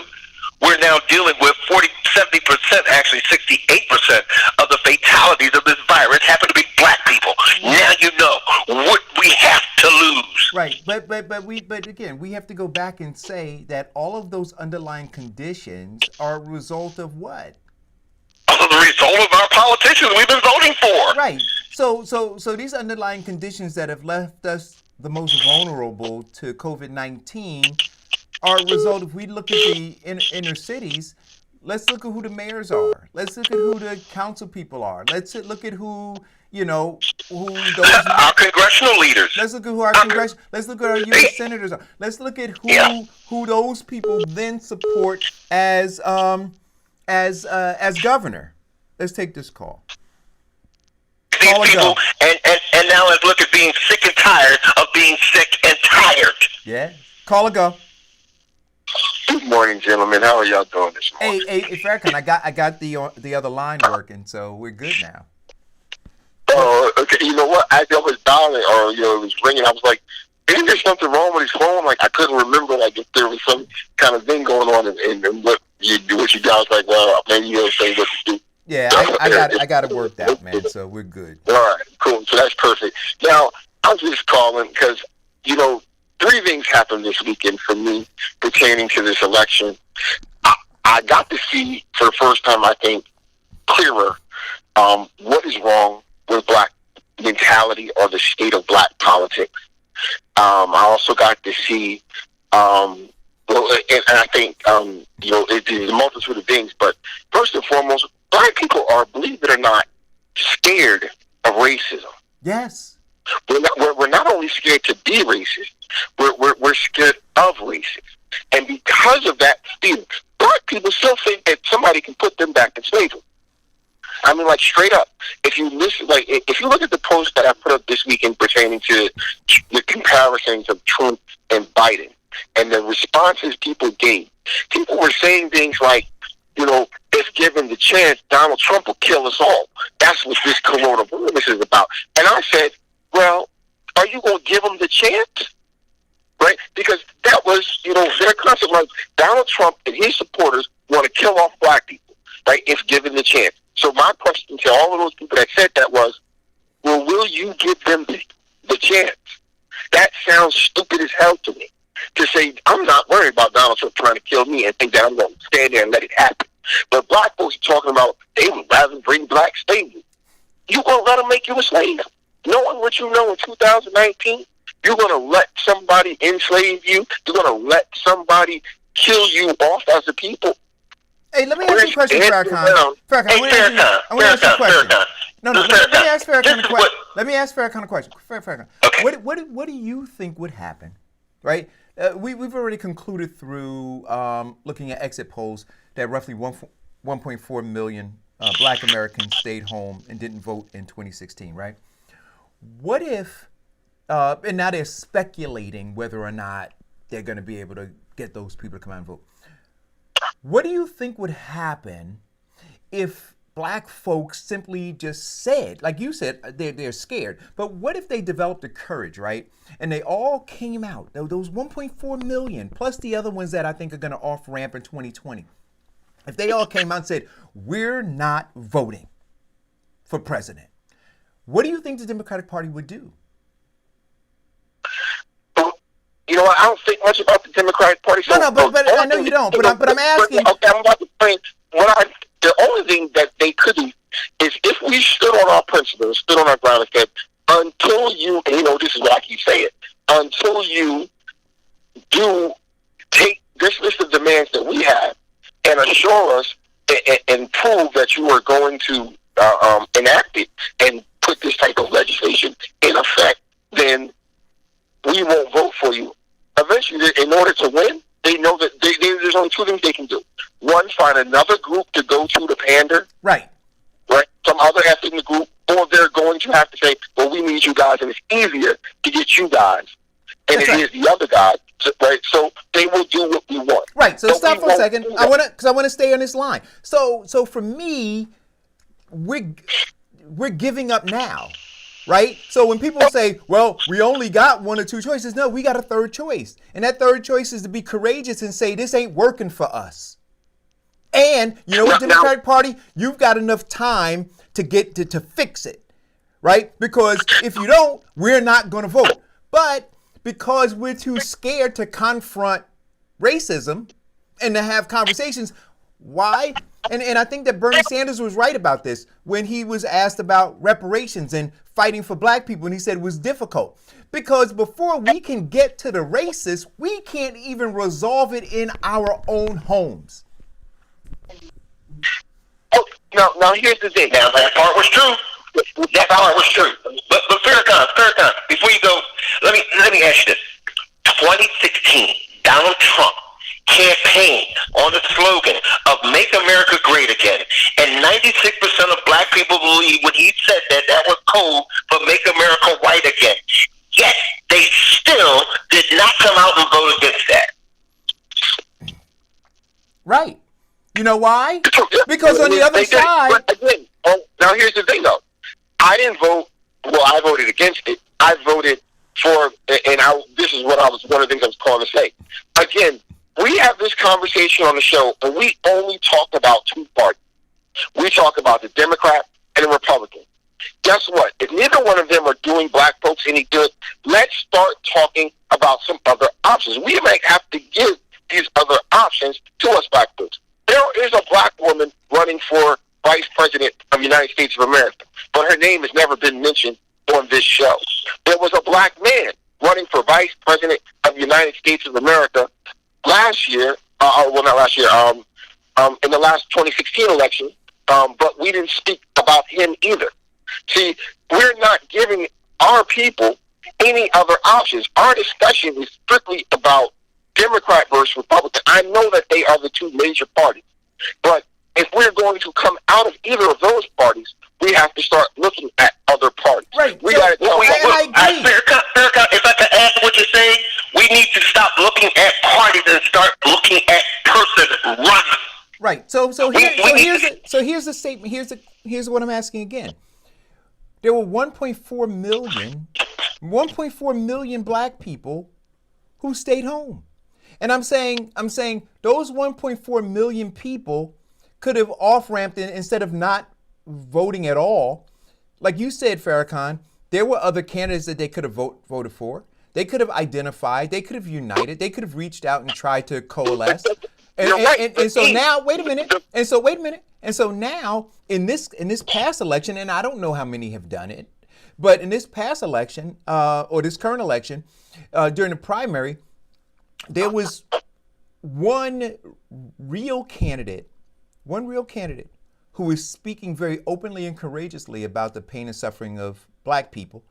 We're now dealing with 70%, actually 68% of the fatalities of this virus happen to be black people. Now you know what we have to lose. Right, but again, we have to go back and say that all of those underlying conditions are a result of what? The result of our politicians we've been voting for. Right. So these underlying conditions that have left us the most vulnerable to COVID-19 are a result. If we look at the inner cities, let's look at who the mayors are. Let's look at who the council people are. Let's look at who those our congressional leaders. Let's look at who our let's look at our U.S. senators are. Let's look at who those people then support as governor. Let's take this call. These people, and now let's look at being sick and tired of being sick and tired. Yeah. Call or go. Good morning, gentlemen. How are y'all doing this morning? Hey, Farrakhan, I got the other line working, so we're good now. Oh, okay. You know what? As I was dialing, or it was ringing, I was like, isn't there something wrong with his phone? Like, I couldn't remember, like, if there was some kind of thing going on, and what you guys like, well, maybe you'll say what to do. Yeah, I got it worked out, man. So we're good. All right, cool. So that's perfect. Now, I was just calling because, 3 things happened this weekend for me pertaining to this election. I got to see, for the first time, I think, clearer what is wrong with black mentality or the state of black politics. I also got to see, and I think, it's a multitude of things, but first and foremost, black people are, believe it or not, scared of racism. Yes. We're not only scared to be racist, we're scared of racism. And because of that fear, black people still think that somebody can put them back in slavery. I mean, like, straight up. If you listen, like, if you look at the post that I put up this weekend pertaining to the comparisons of Trump and Biden and the responses people gave, people were saying things like, if given the chance, Donald Trump will kill us all. That's what this coronavirus is about. And I said, well, are you going to give him the chance? Right? Because that was, their concept. Like, Donald Trump and his supporters want to kill off black people, right, if given the chance. So my question to all of those people that said that was, well, will you give them the chance? That sounds stupid as hell to me. To say, I'm not worried about Donald Trump trying to kill me and think that I'm going to stand there and let it happen. But black folks are talking about they would rather bring black slavery. You going to let them make you a slave? Knowing what you know in 2019, you're going to let somebody enslave you? You're going to let somebody kill you off as a people? Hey, let me ask you a question, Farrakhan. Farrakhan, I want to ask you a question. No, let me ask Farrakhan a question. Let me ask Farrakhan a question. Farrakhan, what do you think would happen, right? We've already concluded through looking at exit polls that roughly 1.4 million black Americans stayed home and didn't vote in 2016, right? What if, and now they're speculating whether or not they're going to be able to get those people to come out and vote. What do you think would happen if black folks simply just said, like you said, they're scared, but what if they developed the courage, right? And they all came out, those 1.4 million, plus the other ones that I think are going to off-ramp in 2020. If they all came out and said, we're not voting for president, what do you think the Democratic Party would do? I don't think much about the Democratic Party. So no, but I know you don't. But I'm asking. Okay, I'm about to explain. The only thing that they could do is if we stood on our principles, stood on our ground, and said, until you, and this is what I keep saying, until you do take this list of demands that we have and assure us and prove that you are going to enact it and put this type of legislation in effect, then we won't vote for you. Eventually, in order to win, they know that there's only two things they can do. One, find another group to go to pander. Right. Some other ethnic group, or they're going to have to say, well, we need you guys, and it's easier to get you guys than it is the other guys. Right? So they will do what we want. Right. So stop for a second. I want to stay on this line. So for me, we're giving up now. Right? So when people say, well, we only got one or two choices, no, we got a third choice. And that third choice is to be courageous and say, this ain't working for us. And, what, Democratic Party, you've got enough time to get to fix it. Right? Because if you don't, we're not going to vote. But because we're too scared to confront racism and to have conversations, why? And I think that Bernie Sanders was right about this when he was asked about reparations and fighting for black people, and he said it was difficult. Because before we can get to the racists, we can't even resolve it in our own homes. Oh, now here's the thing. Now, that part was true. That part was true. But Farrakhan, before you go, let me ask you this. 2016, Donald Trump campaign on the slogan of Make America Great Again. And 96% of black people believe when he said that was code for Make America White Again. Yet, they still did not come out and vote against that. Right. You know why? Because on the other side... But again, now here's the thing, though. I didn't vote... Well, I voted against it. I voted for... And this is one of the things I was calling to say. Again, we have this conversation on the show, and we only talk about two parties. We talk about the Democrat and the Republican. Guess what? If neither one of them are doing black folks any good, let's start talking about some other options. We might have to give these other options to us black folks. There is a black woman running for vice president of the United States of America, but her name has never been mentioned on this show. There was a black man running for vice president of the United States of America last year, not last year, in the last 2016 election, but we didn't speak about him either. See, we're not giving our people any other options. Our discussion is strictly about Democrat versus Republican. I know that they are the two major parties, but if we're going to come out of either of those parties, we have to start looking at other parties. Right. We So, got to tell Farrakhan, if I can add to what you're saying, we need to stop looking at parties and start looking at person running. Right. So here's the statement. Here's what I'm asking again. There were 1.4 million black people who stayed home. And I'm saying those 1.4 million people could have off-ramped instead of not voting at all. Like you said, Farrakhan, there were other candidates that they could have voted for. They could have identified. They could have united. They could have reached out and tried to coalesce. And so now, wait a minute. And so now, in this past election, and I don't know how many have done it, but in this past election, or this current election, during the primary, there was one real candidate who was speaking very openly and courageously about the pain and suffering of black people.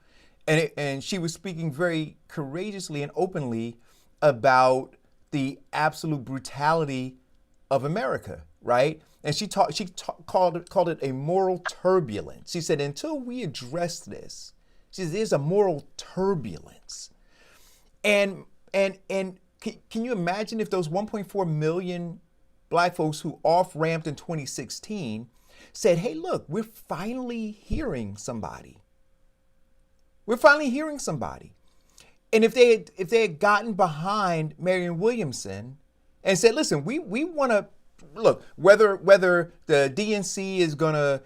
And she was speaking very courageously and openly about the absolute brutality of America, right? And she called it a moral turbulence. She said, until we address this, she says, there's a moral turbulence. And can you imagine if those 1.4 million black folks who off-ramped in 2016 said, hey, look, we're finally hearing somebody. We're finally hearing somebody. And if they had gotten behind Marianne Williamson and said, listen, we want to, look, whether the DNC is going to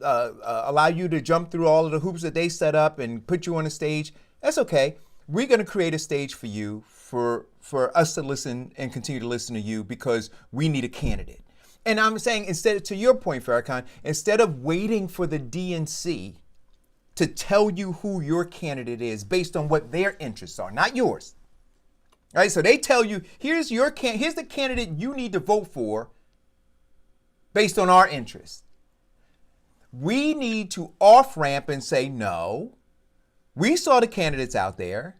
allow you to jump through all of the hoops that they set up and put you on a stage, that's okay. We're going to create a stage for you, for us to listen and continue to listen to you because we need a candidate. And I'm saying, instead, to your point, Farrakhan, instead of waiting for the DNC to tell you who your candidate is based on what their interests are, not yours. All right, so they tell you, here's the candidate you need to vote for based on our interests. We need to off-ramp and say, no, we saw the candidates out there,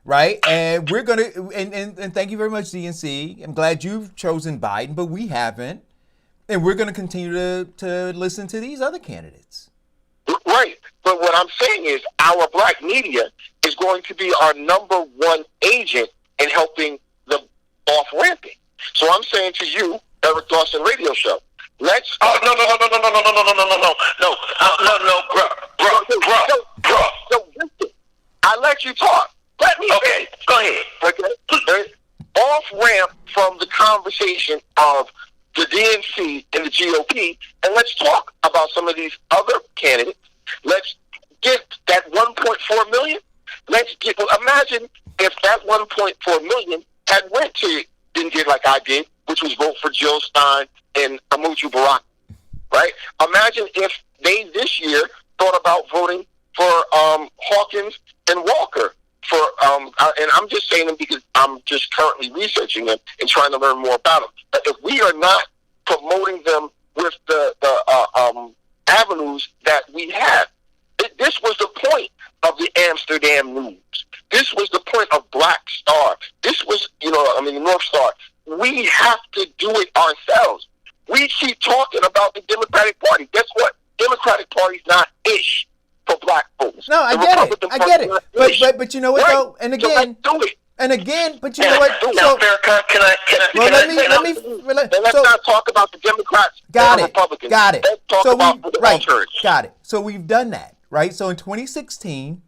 right? And we're going to, and thank you very much, DNC. I'm glad you've chosen Biden, but we haven't. And we're going to continue to listen to these other candidates. Right. But what I'm saying is our black media is going to be our number one agent in helping the off-ramping. So I'm saying to you, Eric Dawson Radio Show, let's... Oh, no, bro. Listen, I let you talk. Let me Okay, go ahead. Okay? Off-ramp from the conversation of the DNC and the GOP, and let's talk about some of these other candidates. Let's get that 1.4 million. Imagine if that 1.4 million had went to and did like I did, which was vote for Jill Stein and Amuju Barak, right? Imagine if they this year thought about voting for Hawkins and Walker. And I'm just saying them because I'm just currently researching them and trying to learn more about them. But if we are not promoting them with the avenues that we have, this was the point of the Amsterdam News. This was the point of Black Star. This was, the North Star. We have to do it ourselves. We keep talking about the Democratic Party. Guess what? Democratic Party's not ish for black folks. No, I get it. But you know what, though? And again, so let's do it. And again, but you know what? Now, Farrakhan, can I? Let's not talk about the Democrats and the Republicans. Got it. Let's talk about the alternatives. Got it. So we've done that, right? So in 2016,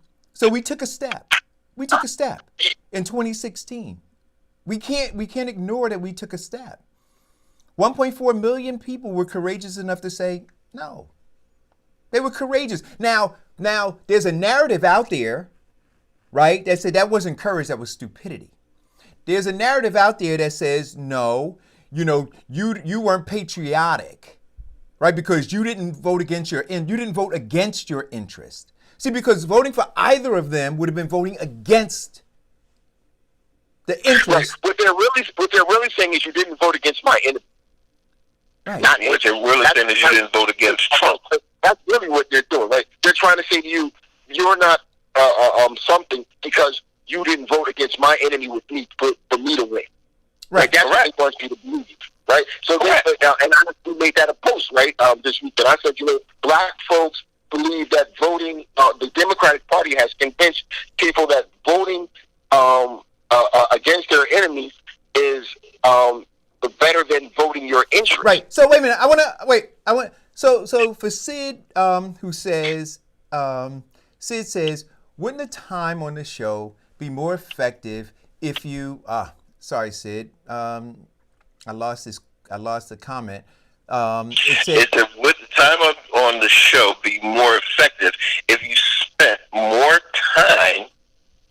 we took a step. We took a step in 2016. We can't ignore that we took a step. 1.4 million people were courageous enough to say no. They were courageous. Now there's a narrative out there, right, that said that wasn't courage, that was stupidity. There's a narrative out there that says, no, you weren't patriotic, right, because you didn't vote against your interest. See, because voting for either of them would have been voting against the interest. Right. What they're really saying is you didn't vote against my enemy. Right. Not what you're really saying is you didn't vote against Trump. That's really what they're doing, right? They're trying to say to you, you're not something because you didn't vote against my enemy with me for me to win. Right. Like, that's what they want you to believe, right? So and I actually made that a post, right, this week. And I said, black folks believe that voting, the Democratic Party has convinced people that voting against their enemies is better than voting your interest. Right. So wait a minute. So for Sid, who says, Sid says, wouldn't the time on the show be more effective if you? Sorry, Sid. I lost the comment. It said, would the time on the show be more effective if you spent more time?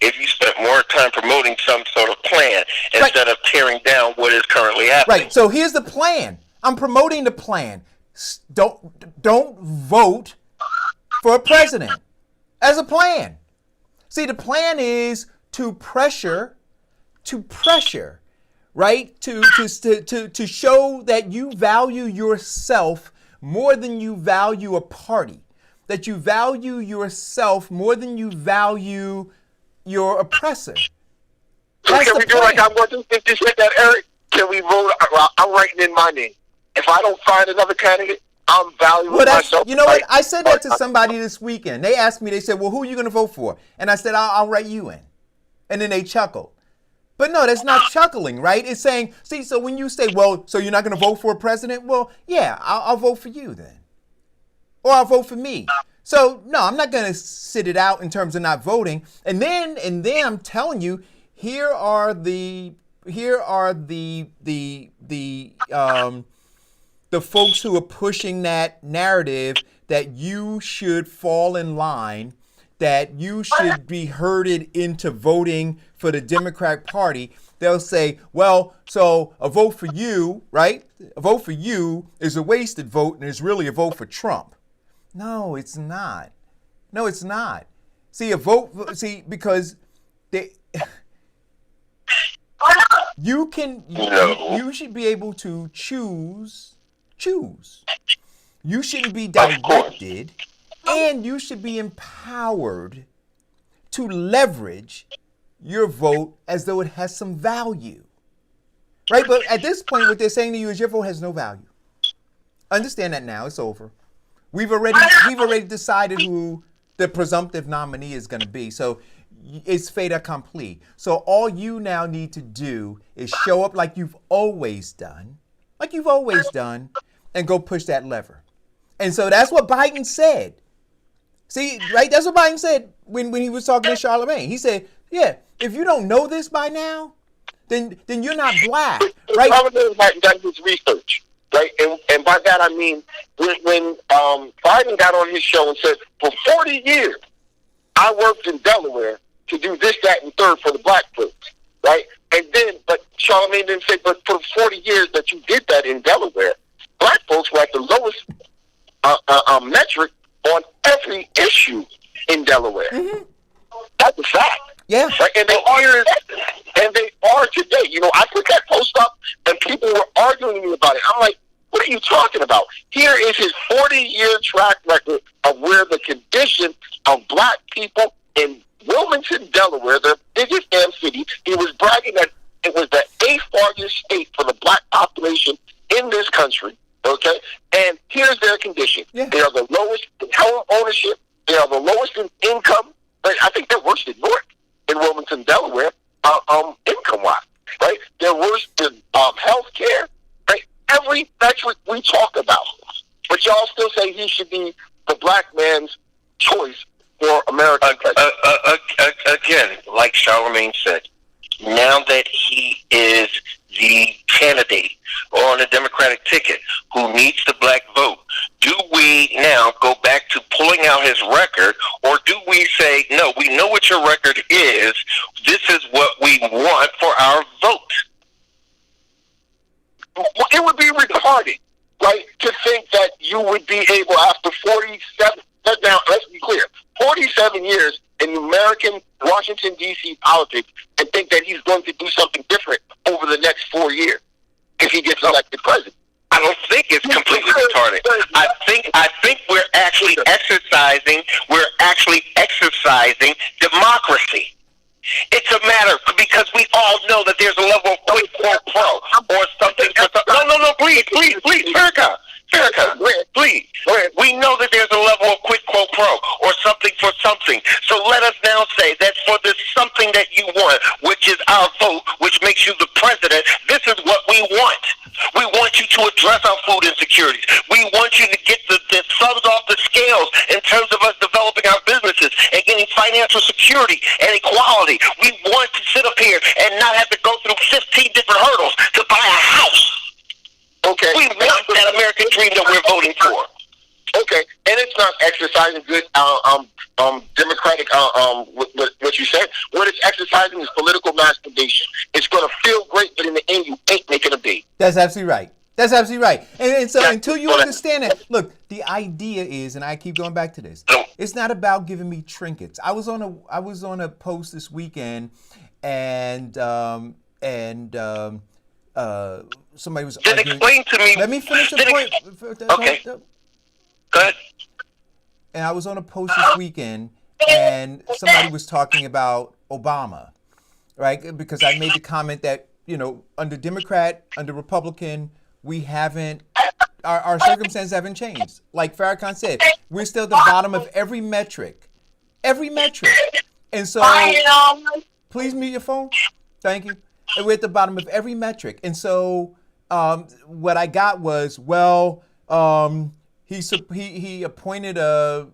If you spent more time promoting some sort of plan instead of tearing down what is currently happening. Right. So here's the plan. I'm promoting the plan. Don't vote for a president as a plan. See, the plan is to pressure, right? To show that you value yourself more than you value a party. That you value yourself more than you value your oppressor. So can we do like I'm going to think you said that, Eric? Can we vote? I'm writing in my name. If I don't find another candidate, I'm valuing myself. You know what? I said that to somebody this weekend. They asked me, they said, well, who are you going to vote for? And I said, I'll write you in. And then they chuckled. But no, that's not chuckling, right? It's saying, see, so when you say, well, so you're not going to vote for a president? Well, yeah, I'll vote for you then. Or I'll vote for me. So no, I'm not going to sit it out in terms of not voting. And then I'm telling you, here are the folks who are pushing that narrative that you should fall in line, that you should be herded into voting for the Democratic Party. They'll say, well, so a vote for you, right? A vote for you is a wasted vote and it's really a vote for Trump. No, it's not. No, it's not. See, because you should be able to choose. You shouldn't be directed, and you should be empowered to leverage your vote as though it has some value. Right? But at this point, what they're saying to you is your vote has no value. Understand that now. It's over. We've already decided who the presumptive nominee is going to be. So it's fait accompli. So all you now need to do is show up like you've always done, and go push that lever. And so that's what Biden said. See, right? That's what Biden said when he was talking to Charlemagne. He said, yeah, if you don't know this by now, then you're not black, right? Charlemagne hadn't done his research. Right, and by that I mean when Biden got on his show and said, for 40 years, I worked in Delaware to do this, that, and third for the black folks, right? And then, but Charlemagne didn't say, but for 40 years that you did that in Delaware, black folks were at the lowest metric on every issue in Delaware. Mm-hmm. That's a fact. Yeah. Right? And they are today. I put that post up and people were arguing with me about it. I'm like, what are you talking about? Here is his 40-year track record of where the condition of black people in Wilmington, Delaware, the biggest damn city, he was bragging that it was the 8th largest state for the black population in this country. Okay? And here's their condition. Yeah. They are the lowest in home ownership. They are the lowest in income. But I think they're worse than Newark in Wilmington, Delaware, income-wise, right? They're worse than health care, right? Every metric we talk about. But y'all still say he should be the black man's choice for American president. Again, like Charlemagne said, now that he is the candidate on the Democratic ticket who needs the black vote, do we now go back to pulling out his record, or do we say, no, we know what your record is, this is what we want for our vote? It would be retarded, right, to think that you would be able, after 47, now let's be clear, 47 years in American Washington, D.C. politics, and think that he's going to do something different over the next 4 years if he gets elected president. I don't think it's completely retarded. I think we're actually exercising democracy. It's a matter because we all know that there's a level of quid pro quo or something. No, please, Farrakhan, please. We know that there's a level of quid pro quo or something for something. So let us now say that for the something that you want, which is our vote, which makes you the president, this is what we want. We want you to address our food insecurities. We want you to get the thumbs off the scales in terms of us developing our businesses and getting financial security and equality. We want to sit up here and not have to go through 15 different hurdles to buy a house. Okay. We want that American dream that we're voting for. Okay, and it's not exercising good democratic what you said. What it's exercising is political masturbation. It's going to feel great, but in the end, you ain't making a beat. That's absolutely right. That's absolutely right. And so until you understand it, look, the idea is, and I keep going back to this, it's not about giving me trinkets. I was on a post this weekend, and somebody was Then arguing. explain to me. Let me finish the point. Okay. Go ahead. And I was on a post this weekend, and somebody was talking about Obama, right? Because I made the comment that, under Democrat, under Republican, we haven't, our circumstances haven't changed. Like Farrakhan said, we're still at the bottom of every metric. And so, please mute your phone. Thank you. And we're at the bottom of every metric. And so, what I got was, he appointed a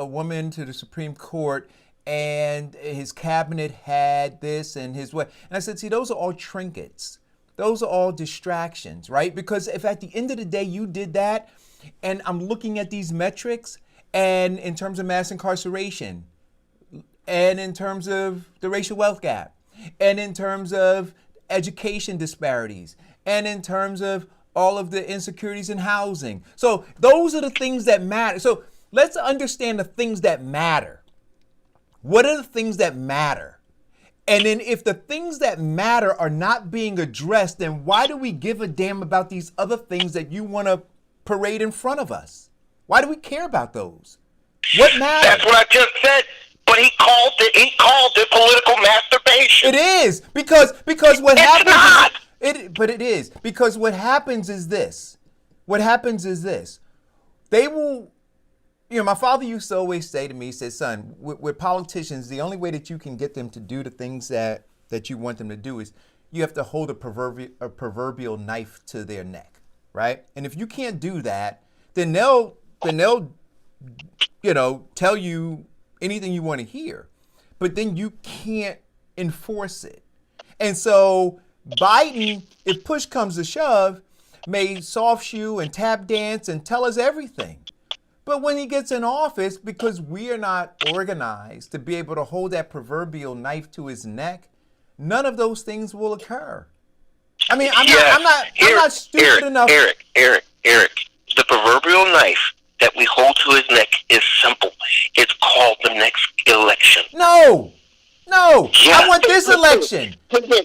woman to the Supreme Court, and his cabinet had this and his what. And I said, see, those are all trinkets. Those are all distractions, right? Because if at the end of the day you did that, and I'm looking at these metrics, and in terms of mass incarceration, and in terms of the racial wealth gap, and in terms of education disparities, and in terms of all of the insecurities in housing. So those are the things that matter. So let's understand the things that matter. What are the things that matter? And then if the things that matter are not being addressed, then why do we give a damn about these other things that you want to parade in front of us? Why do we care about those? What matters? That's what I just said. But he called it political masturbation. It is because what it's happens not. But it is because what happens is this. They will, my father used to always say to me, he said, son, with politicians, the only way that you can get them to do the things that you want them to do is you have to hold a proverbial knife to their neck, right? And if you can't do that, then they'll tell you anything you want to hear, but then you can't enforce it. And so Biden, if push comes to shove, may soft shoe and tap dance and tell us everything. But when he gets in office, because we are not organized to be able to hold that proverbial knife to his neck, none of those things will occur. I mean, I'm not stupid enough. Eric, the proverbial knife that we hold to his neck is simple. It's called the next election. No, Yeah. I want this election. Can you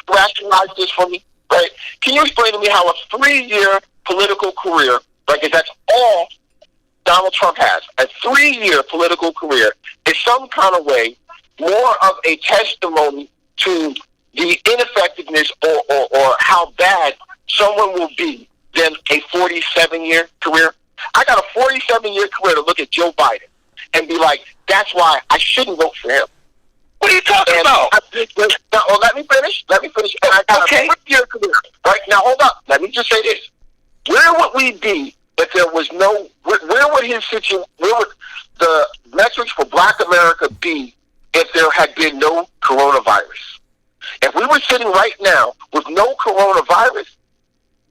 rationalize this for me? Right? Can you explain to me how a 3-year political career, right, because that's all Donald Trump has, a 3-year political career, is some kind of way more of a testimony to the ineffectiveness or how bad someone will be than a 47-year career? I got a 47-year career to look at Joe Biden and be like, that's why I shouldn't vote for him. What are you talking about? Let me finish. And I got a 3-year career. Right now, hold up. Let me just say this. Where would we be if there was no? Where would the metrics for Black America be if there had been no coronavirus? If we were sitting right now with no coronavirus,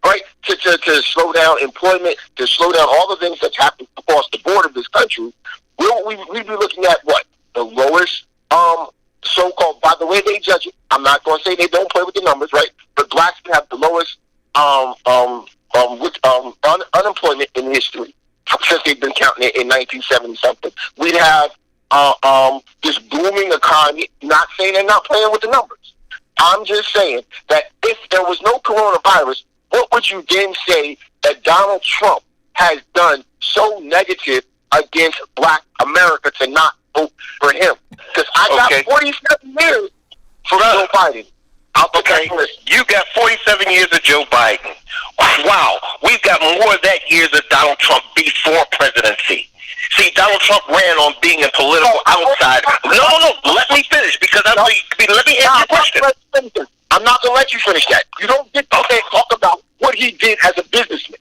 right, to slow down employment, to slow down all the things that's happening across the board of this country, we'd be looking at what? The lowest so-called, by the way they judge it, I'm not going to say they don't play with the numbers, right? But blacks have the lowest unemployment in history since they've been counting it in 1970-something. We'd have this booming economy, not saying they're not playing with the numbers. I'm just saying that if there was no coronavirus, what would you then say that Donald Trump has done so negative against Black America to not vote for him? Because I got 47 years for Joe Biden. Okay, you got 47 years of Joe Biden. Wow, we've got more of that years of Donald Trump before presidency. See, Donald Trump ran on being a political outsider. No, let me finish, because let me answer your question. I'm not going to let you finish that. You don't get to talk about what he did as a businessman.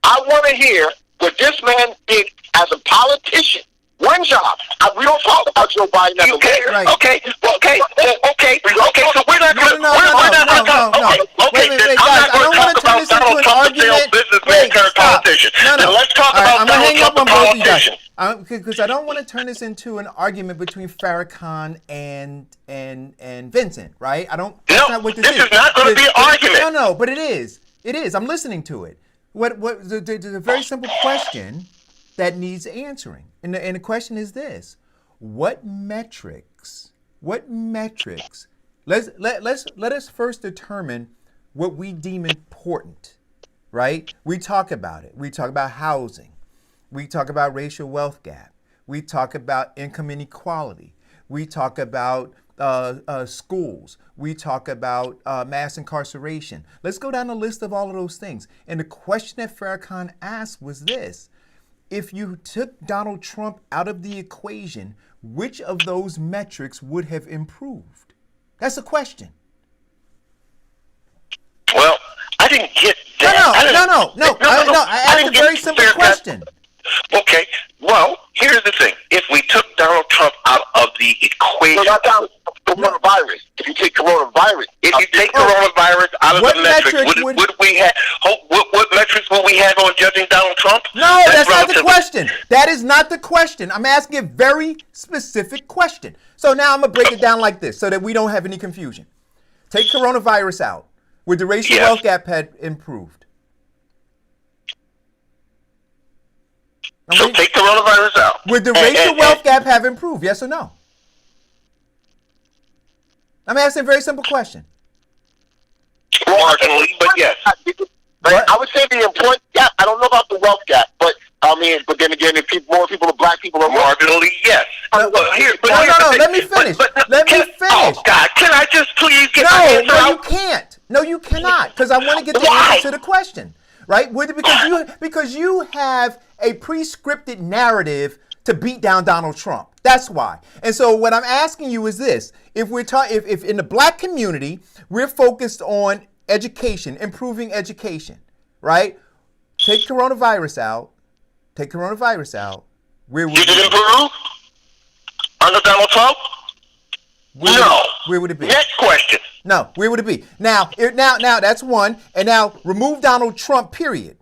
I want to hear what this man did as a politician. One job. We don't talk about Joe Biden as a leader. Right. Okay. So we're not going to talk. Okay. Then I'm not going to talk about Donald Trump, the failed businessman turned politician. Then let's talk about Donald Trump, the politician. Because I don't want to turn this into an argument between Farrakhan and Vincent, right? I don't. That's not what this is. This is not going to be an argument. No, but it is. It is. I'm listening to it. There's a very simple question that needs answering, and the question is this: What metrics? Let us first determine what we deem important, right? We talk about it. We talk about housing. We talk about racial wealth gap. We talk about income inequality. We talk about schools. We talk about mass incarceration. Let's go down the list of all of those things. And the question that Farrakhan asked was this: if you took Donald Trump out of the equation, which of those metrics would have improved? That's the question. Well, I didn't get that. No. I asked a very simple question. Okay, well, here's the thing. If we took Donald Trump out of the equation... Not coronavirus. If you take coronavirus... out of the metrics, would we have... What metrics will we have on judging Donald Trump? No, that's not the question. That is not the question. I'm asking a very specific question. So now I'm going to break it down like this so that we don't have any confusion. Take coronavirus out. Would the racial wealth gap had improved? So take coronavirus out. Would the racial wealth gap have improved? Yes or no? I'm asking a very simple question. Marginally, but yes. I would say the employment gap. I don't know about the wealth gap, but but then again, if more people are Black people are marginally, yes. No. Let me finish. Oh God, can I just please get my answer out? No, you can't. No, you cannot, because I want to get the answer to the question. Right? Because you have a pre-scripted narrative to beat down Donald Trump. That's why. And so what I'm asking you is this: if in the Black community we're focused on education, improving education, right? Take coronavirus out. Where would it improve under Donald Trump? Where would it be? Next question. No, where would it be? Now that's one. And now remove Donald Trump, period.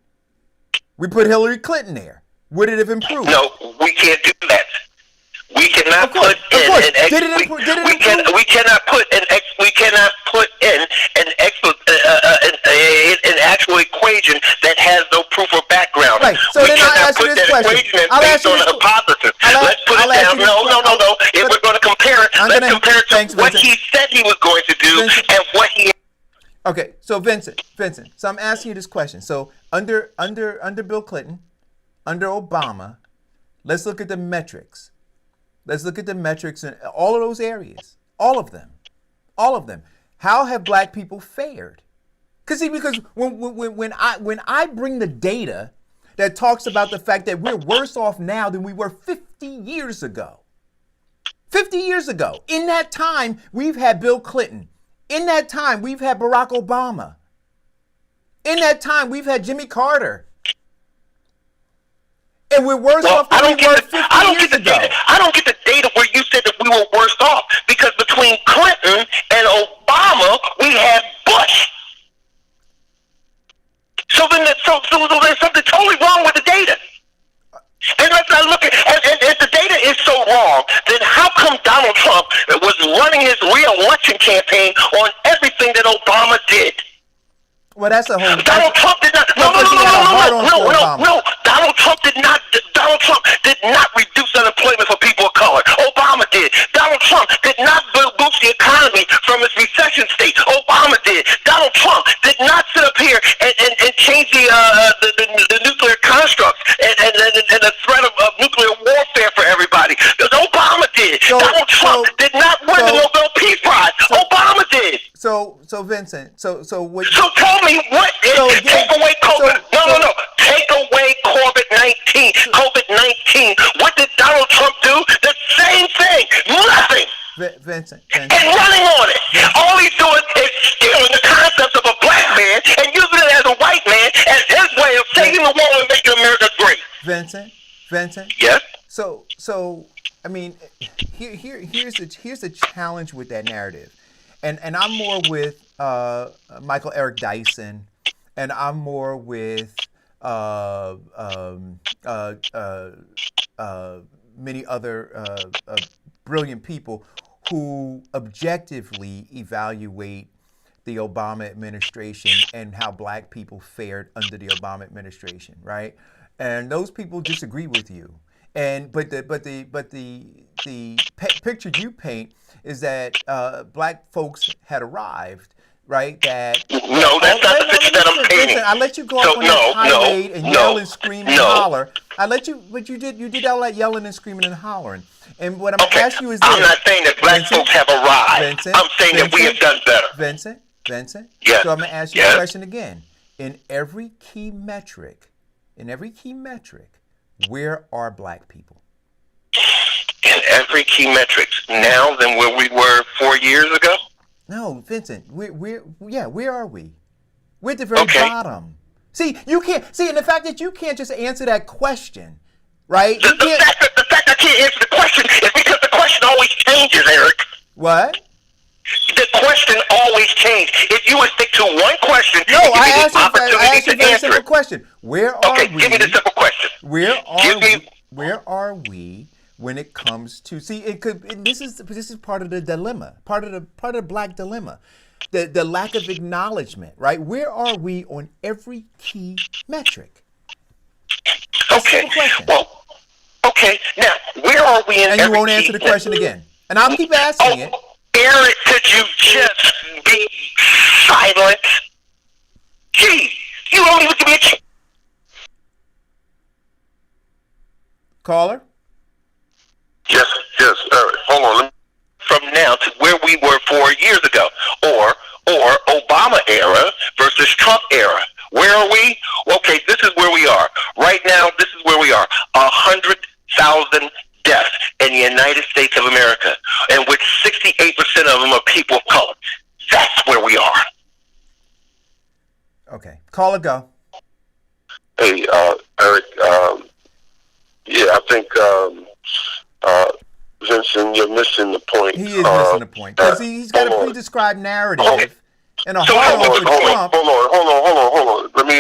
We put Hillary Clinton there. Would it have improved? No, we can't do that. We cannot put in an actual equation that has no proof or background. Right. So we then I'll ask you this question. Based on a hypothesis. Let's put it down. No. If we're going to compare it, let's compare it to what he said he was going to do and what he. Okay. So Vincent. So I'm asking you this question. So under Bill Clinton, under Obama, let's look at the metrics. Let's look at the metrics in all of those areas. All of them. How have Black people fared? Because when I bring the data that talks about the fact that we're worse off now than we were 50 years ago. 50 years ago. In that time, we've had Bill Clinton. In that time, we've had Barack Obama. In that time, we've had Jimmy Carter. And we're worse off than we were 50 years ago. I don't get the data where you said that we were worse off, because between Clinton and Obama, we had Bush. So there's something totally wrong with the data. And let's not look at, and if the data is so wrong, then how come Donald Trump was running his re-election campaign on everything that Obama did? Well, that's a whole. Donald Trump did not. No. Donald Trump did not reduce unemployment for people of color. Obama did. Donald Trump did not boost the economy from its recession state. the Nobel Peace Prize. Obama did. So Vincent, so what? So tell me what is take away COVID? No. Take away COVID-19. COVID-19. What did Donald Trump do? The same thing. Nothing. Vincent. And running on it. All he's doing is stealing the concept of a black man and using it as a white man as his way of taking the world and making America great. Vincent. Yes. So I mean, here's the challenge with that narrative, and I'm more with Michael Eric Dyson, and I'm more with many other brilliant people who objectively evaluate the Obama administration and how black people fared under the Obama administration, right? And those people disagree with you. But the picture you paint is that black folks had arrived, right? That no, that's not the picture that I'm painting. Listen, I let you go up on that tirade and yell and scream and holler. I let you, but you did all that yelling and screaming and hollering. And what I'm asking you is this. I'm not saying that black folks have arrived. I'm saying that we have done better. Vincent. Yes. So I'm going to ask you a question again. In every key metric, where are black people? In every key metric now than where we were 4 years ago? No, Vincent. Where are we? We're at the very bottom. See, you can't see, and the fact that you can't just answer that question, right? The fact I can't answer the question is because the question always changes, Eric. What? The question always changes. If you would stick to one question, I asked you a very simple question. Where are we? Give me the simple question. Where are we when it comes to this is part of the dilemma, part of the black dilemma, the lack of acknowledgement, right? Where are we on every key metric? Okay. Well, okay. Now, where are we in? And you won't answer the question again, and I'll keep asking it. Eric, could you just be silent? Gee, you don't even give me a chance. Caller? Yes, Eric. Hold on. From now to where we were 4 years ago, or Obama era versus Trump era. Where are we? Okay, this is where we are. Right now, this is where we are. 100,000 deaths in the United States of America, and with 68% of them are people of color. That's where we are. Okay. Caller, go. Hey, Eric. I think Vincent, you're missing the point. He is missing the point because he's got a pre-described narrative and a hard for Trump. Hold on. Let me.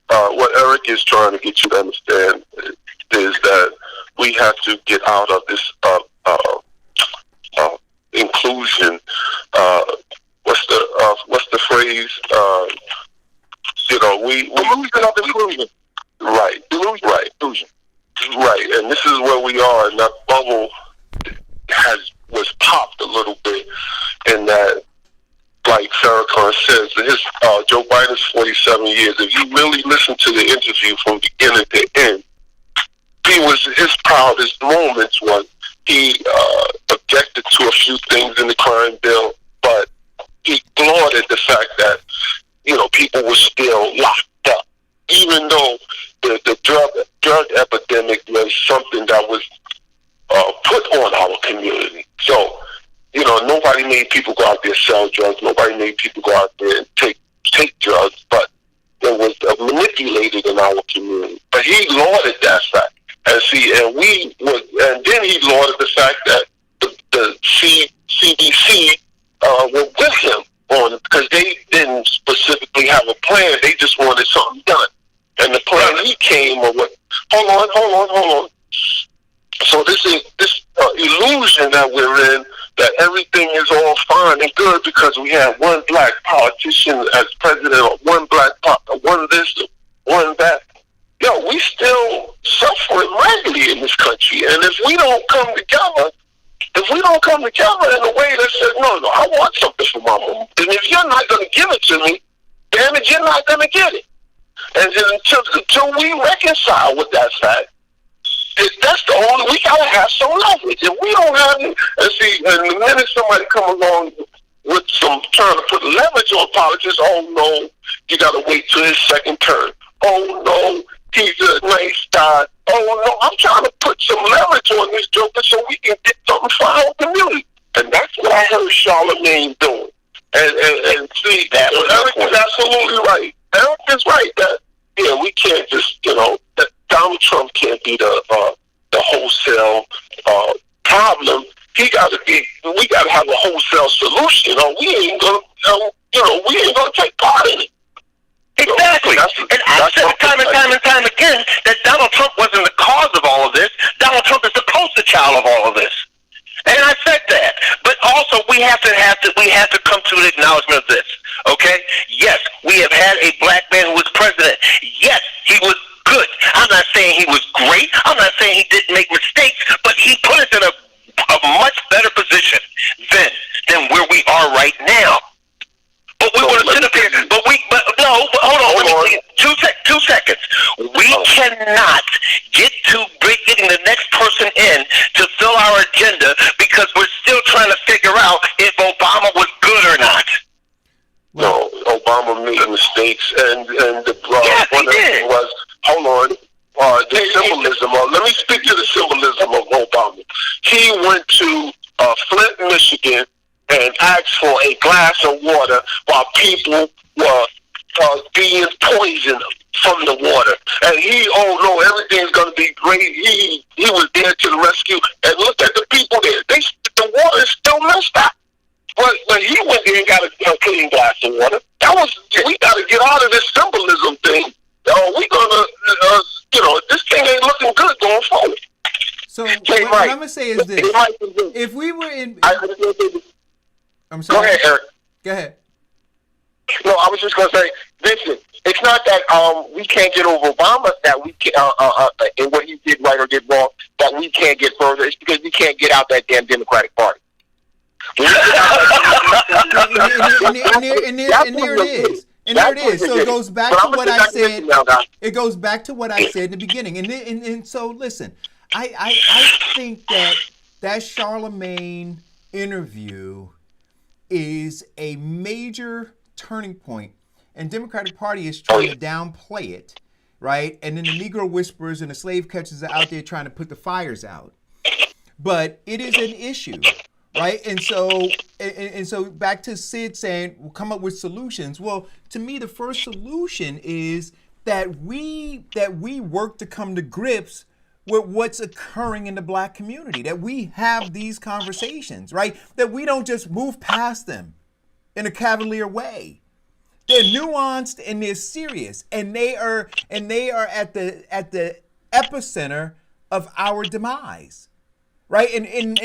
What Eric is trying to get you to understand is that we have to get out of this inclusion. What's the phrase? We losing of inclusion. Right. Illusion. Right. And this is where we are, and that bubble was popped a little bit, and that, like Farrakhan says, Joe Biden's 47 years. If you really listen to the interview from beginning to end, his proudest moments was he objected to a few things in the crime bill, but he lauded the fact that people were still locked up, even though the drug epidemic was something that was put on our community. So, nobody made people go out there and sell drugs. Nobody made people go out there and take drugs, but it was manipulated in our community. But he lauded that fact. And then he lauded the fact that the CDC were with him on it because they didn't specifically have a plan. They just wanted something done. And the plan he came with. Hold on. So this illusion that we're in, that everything is all fine and good because we have one black politician as president, or one black one this, one that. We still suffering mightily in this country. And if we don't come together in a way that says, no, I want something for my mom. And if you're not going to give it to me, damn it, you're not going to get it. And until we reconcile with that fact, that's the only, we got to have some leverage. If we don't have it, and the minute somebody come along with some trying to put leverage on politics, oh no, you got to wait till his second term. Oh no, he's a nice guy. Oh no, I'm trying to put some leverage on this joker so we can get something for our community. And that's what I heard Charlemagne doing. And see, Eric is absolutely right. Eric is right that we can't just that Donald Trump can't be the wholesale problem. We got to have a wholesale solution. We ain't gonna take part in it. Exactly. And I've said time and time again that Donald Trump wasn't the cause of all of this. Donald Trump is the poster child of all of this. And I said that. But also we have to come to the acknowledgement of this. Okay? Yes, we have had a black man who was president. Yes, he was good. I'm not saying he was great. I'm not saying he didn't make mistakes, but he put us in a much better position than where we are right now. But we want to sit up here. But hold on. 2 seconds. We cannot get to getting the next person in to fill our agenda because we're still trying to figure out if Obama was good or not. No, Obama made mistakes, and the yes, one of them was, hold on, the symbolism. Let me speak to the symbolism of Obama. He went to Flint, Michigan, and asked for a glass of water while people were being poisoned from the water. And everything's going to be great. He was there to the rescue. And look at the people there. The water is still messed up. But he went there and got a clean glass of water. We got to get out of this symbolism thing. We're going to, this thing ain't looking good going forward. So what I'm going to say is this. If we were in... I'm sorry. Go ahead, Eric. Go ahead. No, I was just going to say, listen, it's not that we can't get over Obama, that we can, and what he did right or did wrong, that we can't get further. It's because we can't get out that damn Democratic Party. And there it is. And there it is. So it goes back to what I said. It goes back to what I said in the beginning. And so listen, I think that Charlemagne interview is a major turning point, and Democratic Party is trying to downplay it, right? And then the Negro Whisperers and the slave catchers are out there trying to put the fires out. But it is an issue, right? And so back to Sid saying we'll come up with solutions. Well, to me, the first solution is that we work to come to grips with what's occurring in the black community, that we have these conversations, right? That we don't just move past them in a cavalier way. They're nuanced and they're serious, and they are at the epicenter of our demise, right? And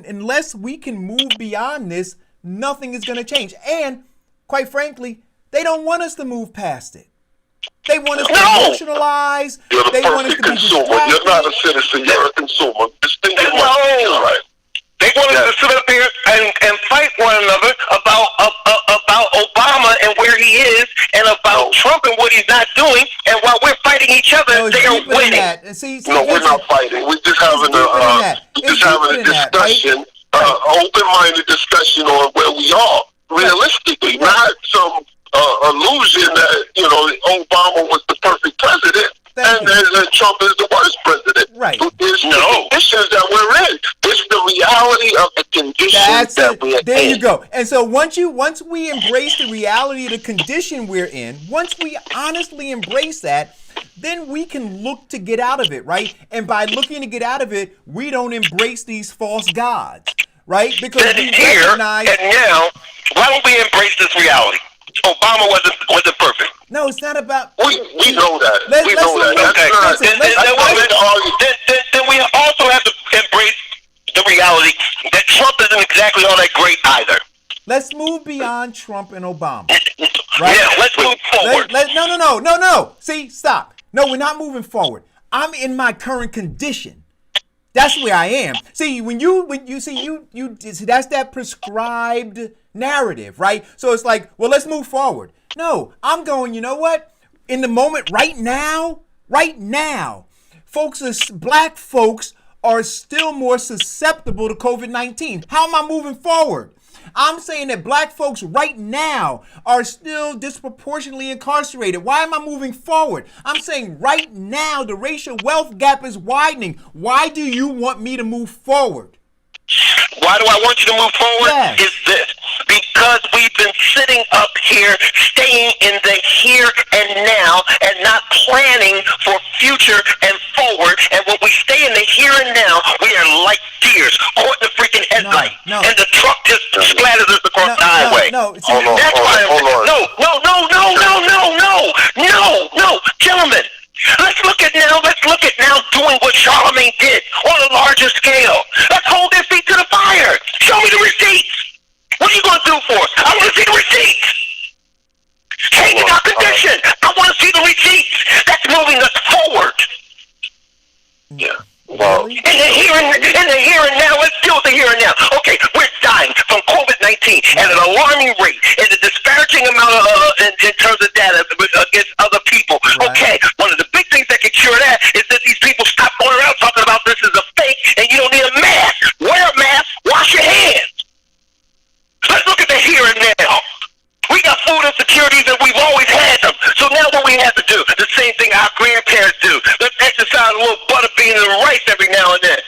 unless we can move beyond this, nothing is going to change. And quite frankly, they don't want us to move past it. They want us to emotionalize. You're the perfect consumer. You're not a citizen. You're a consumer. Right. They want us to sit up here and fight one another about Obama and where he is, and about Trump and what he's not doing. And while we're fighting each other, they are winning. See, no, we're not fighting. We're just having a discussion, open-minded discussion on where we are realistically, not some illusion that Obama was the perfect president and Trump is the worst president. Right. It's the conditions that we're in. It's the reality of the conditions that we're in. There you go. And so once we embrace the reality of the condition we're in, once we honestly embrace that, then we can look to get out of it, right? And by looking to get out of it, we don't embrace these false gods, right? Because we recognize. And now, why don't we embrace this reality? Obama wasn't perfect. No, it's not about. We know that. We know that. Then we also have to embrace the reality that Trump isn't exactly all that great either. Let's move beyond Trump and Obama. Right? Yeah, let's move forward. No. See, stop. No, we're not moving forward. I'm in my current condition. That's where I am. See, when you see that's that prescribed narrative, right? So it's like, well, let's move forward. No, I'm going, you know what? In the moment right now, folks, black folks are still more susceptible to COVID-19. How am I moving forward? I'm saying that black folks right now are still disproportionately incarcerated. Why am I moving forward? I'm saying right now the racial wealth gap is widening. Why do you want me to move forward? Why do I want you to move forward? Yes. Is this because we've been sitting up here, staying in the here and now, and not planning for future and forward. And when we stay in the here and now, we are like deers caught in the freaking headlight, and the truck just splatters us across the highway. No, gentlemen. Let's look at now doing what Charlemagne did on a larger scale. Let's hold their feet to the fire. Show me the receipts. What are you going to do for us? I want to see the receipts. Changing our condition. I want to see the receipts. That's moving us forward. Yeah. Well, in the here and now, let's deal with the here and now. Okay, we're dying from COVID-19 at an alarming rate, and a disparaging amount of in terms of data against other people. Right. Okay, one of the big things that can cure that is that these people stop going around talking about this is a fake, and you don't need a mask. Wear a mask. Wash your hands. Let's look at the here and now. We got food insecurities and we've always had them. So now what we have to do, the same thing our grandparents do. Let's exercise a little butter bean and rice every now and then.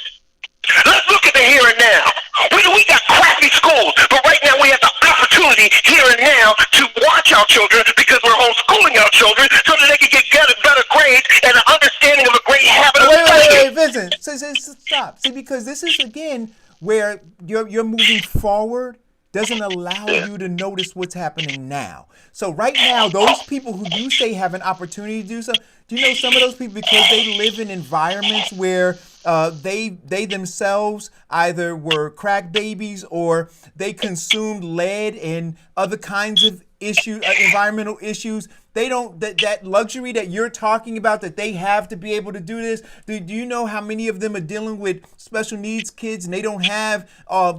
Let's look at the here and now. We got crappy schools, but right now we have the opportunity here and now to watch our children because we're homeschooling our children so that they can get better grades and an understanding of a great habit of studying. Wait, Vincent. Stop. See, because this is, again, where you're moving forward doesn't allow you to notice what's happening now. So right now, those people who you say have an opportunity to do so, do you know some of those people, because they live in environments where they themselves either were crack babies or they consumed lead and other kinds of issues, environmental issues. They don't, that luxury that you're talking about, that they have to be able to do this. Do you know how many of them are dealing with special needs kids and they don't have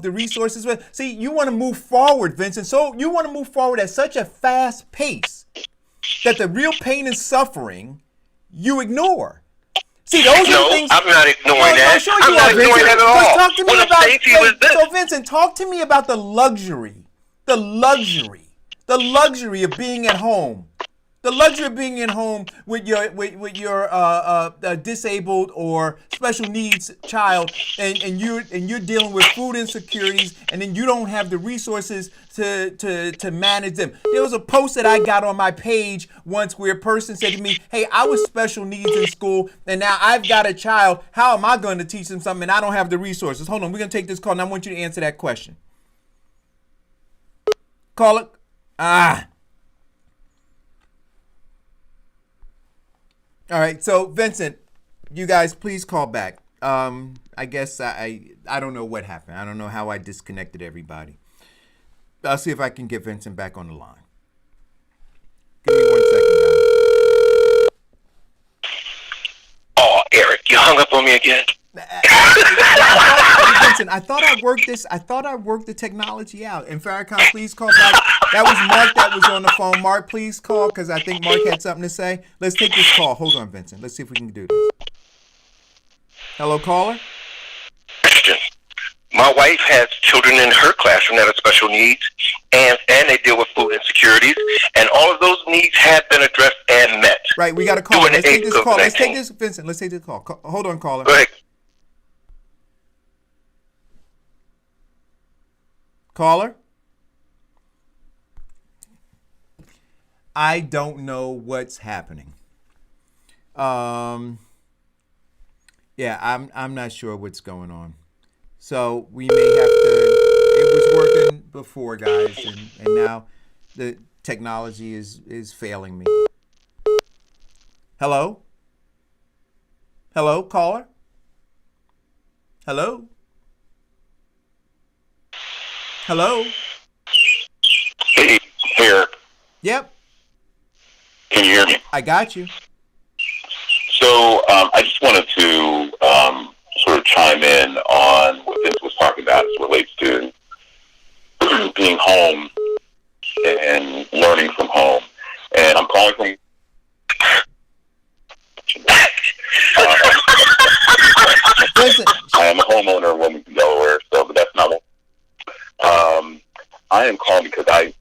the resources? See, you want to move forward, Vincent. So you want to move forward at such a fast pace that the real pain and suffering you ignore. See, those are the things. I'm not ignoring that. Sure I'm not ignoring that at all. Talk to me about, so Vincent, talk to me about the luxury of being at home. The luxury of being at home with your disabled or special needs child, and you're dealing with food insecurities, and then you don't have the resources to manage them. There was a post that I got on my page once where a person said to me, "Hey, I was special needs in school, and now I've got a child. How am I going to teach them something? And I don't have the resources." Hold on, we're gonna take this call, and I want you to answer that question. Call it. All right, so Vincent, you guys please call back. I guess I don't know what happened. I don't know how I disconnected everybody. I'll see if I can get Vincent back on the line. Give me 1 second, guys. Oh, Eric, you hung up on me again. Vincent, I thought I worked the technology out. And Farrakhan, please call back. That was Mark that was on the phone. Mark, please call, because I think Mark had something to say. Let's take this call. Hold on, Vincent. Let's see if we can do this. Hello, caller? Question. My wife has children in her classroom that are special needs, and they deal with food insecurities, and all of those needs have been addressed and met. Right, we got a call. Let's take this call. Let's take this, Vincent. Let's take this call. Hold on, caller. Go ahead. Caller? I don't know what's happening. Yeah, I'm not sure what's going on. So we may have to. It was working before, guys, and now the technology is failing me. Hello? Hello, caller? Hello? Hello? Hey, here. Yep. Can you hear me? I got you. So I just wanted to sort of chime in on what Vince was talking about as it relates to being home and learning from home. And I'm calling from... Listen, I'm a homeowner in Wilmington, Delaware, so but that's not what. I am calling because I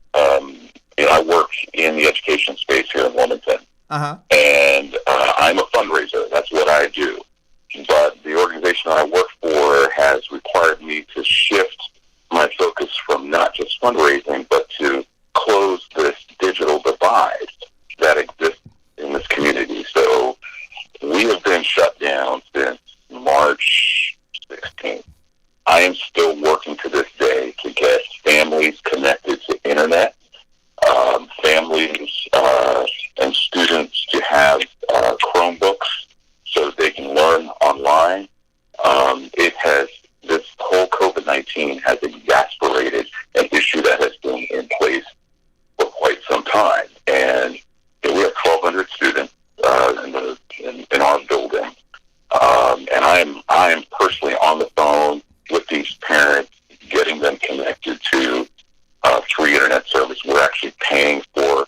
work in the education space here in Wilmington, and I'm a fundraiser. That's what I do. But the organization I work for has required me to shift my focus from not just fundraising, but to close this digital divide that exists in this community. So we have been shut down since March 16th. I am still working to this day to get families connected to internet, families and students to have Chromebooks so that they can learn online. This whole COVID-19 has exacerbated an issue that has been in place for quite some time. And we have 1,200 students in our building. And I am personally on the phone with these parents, getting them connected to free internet service. We're actually paying for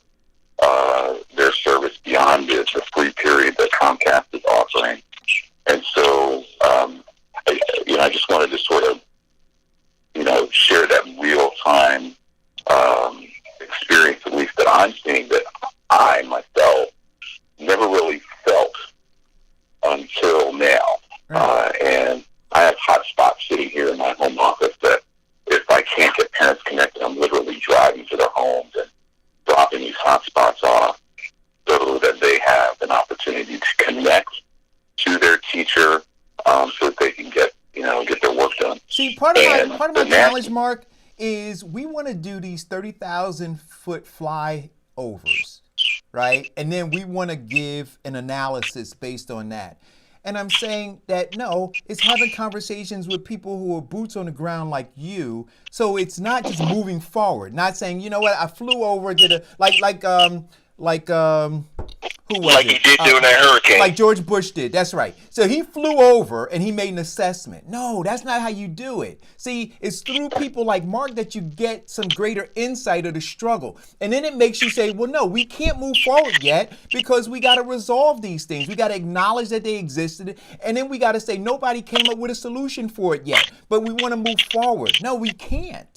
their service beyond the free period that Comcast is offering. And so, I just wanted to sort of, share that real-time experience, at least that I'm seeing, that I, myself, never really felt until now. And I have hotspots sitting here in my home office that if I can't get parents connected, I'm literally driving to their homes and dropping these hotspots off so that they have an opportunity to connect to their teacher so that they can get their work done. See, part of my challenge, Mark, is we want to do these 30,000-foot flyovers, right? And then we want to give an analysis based on that. And I'm saying that, no, it's having conversations with people who are boots on the ground like you. So it's not just moving forward, not saying, you know what, I flew over to the, who was like it? he did during that hurricane. Like George Bush did. That's right. So he flew over and he made an assessment. No, that's not how you do it. See, it's through people like Mark that you get some greater insight of the struggle. And then it makes you say, well, no, we can't move forward yet because we got to resolve these things. We got to acknowledge that they existed. And then we got to say nobody came up with a solution for it yet. But we want to move forward. No, we can't.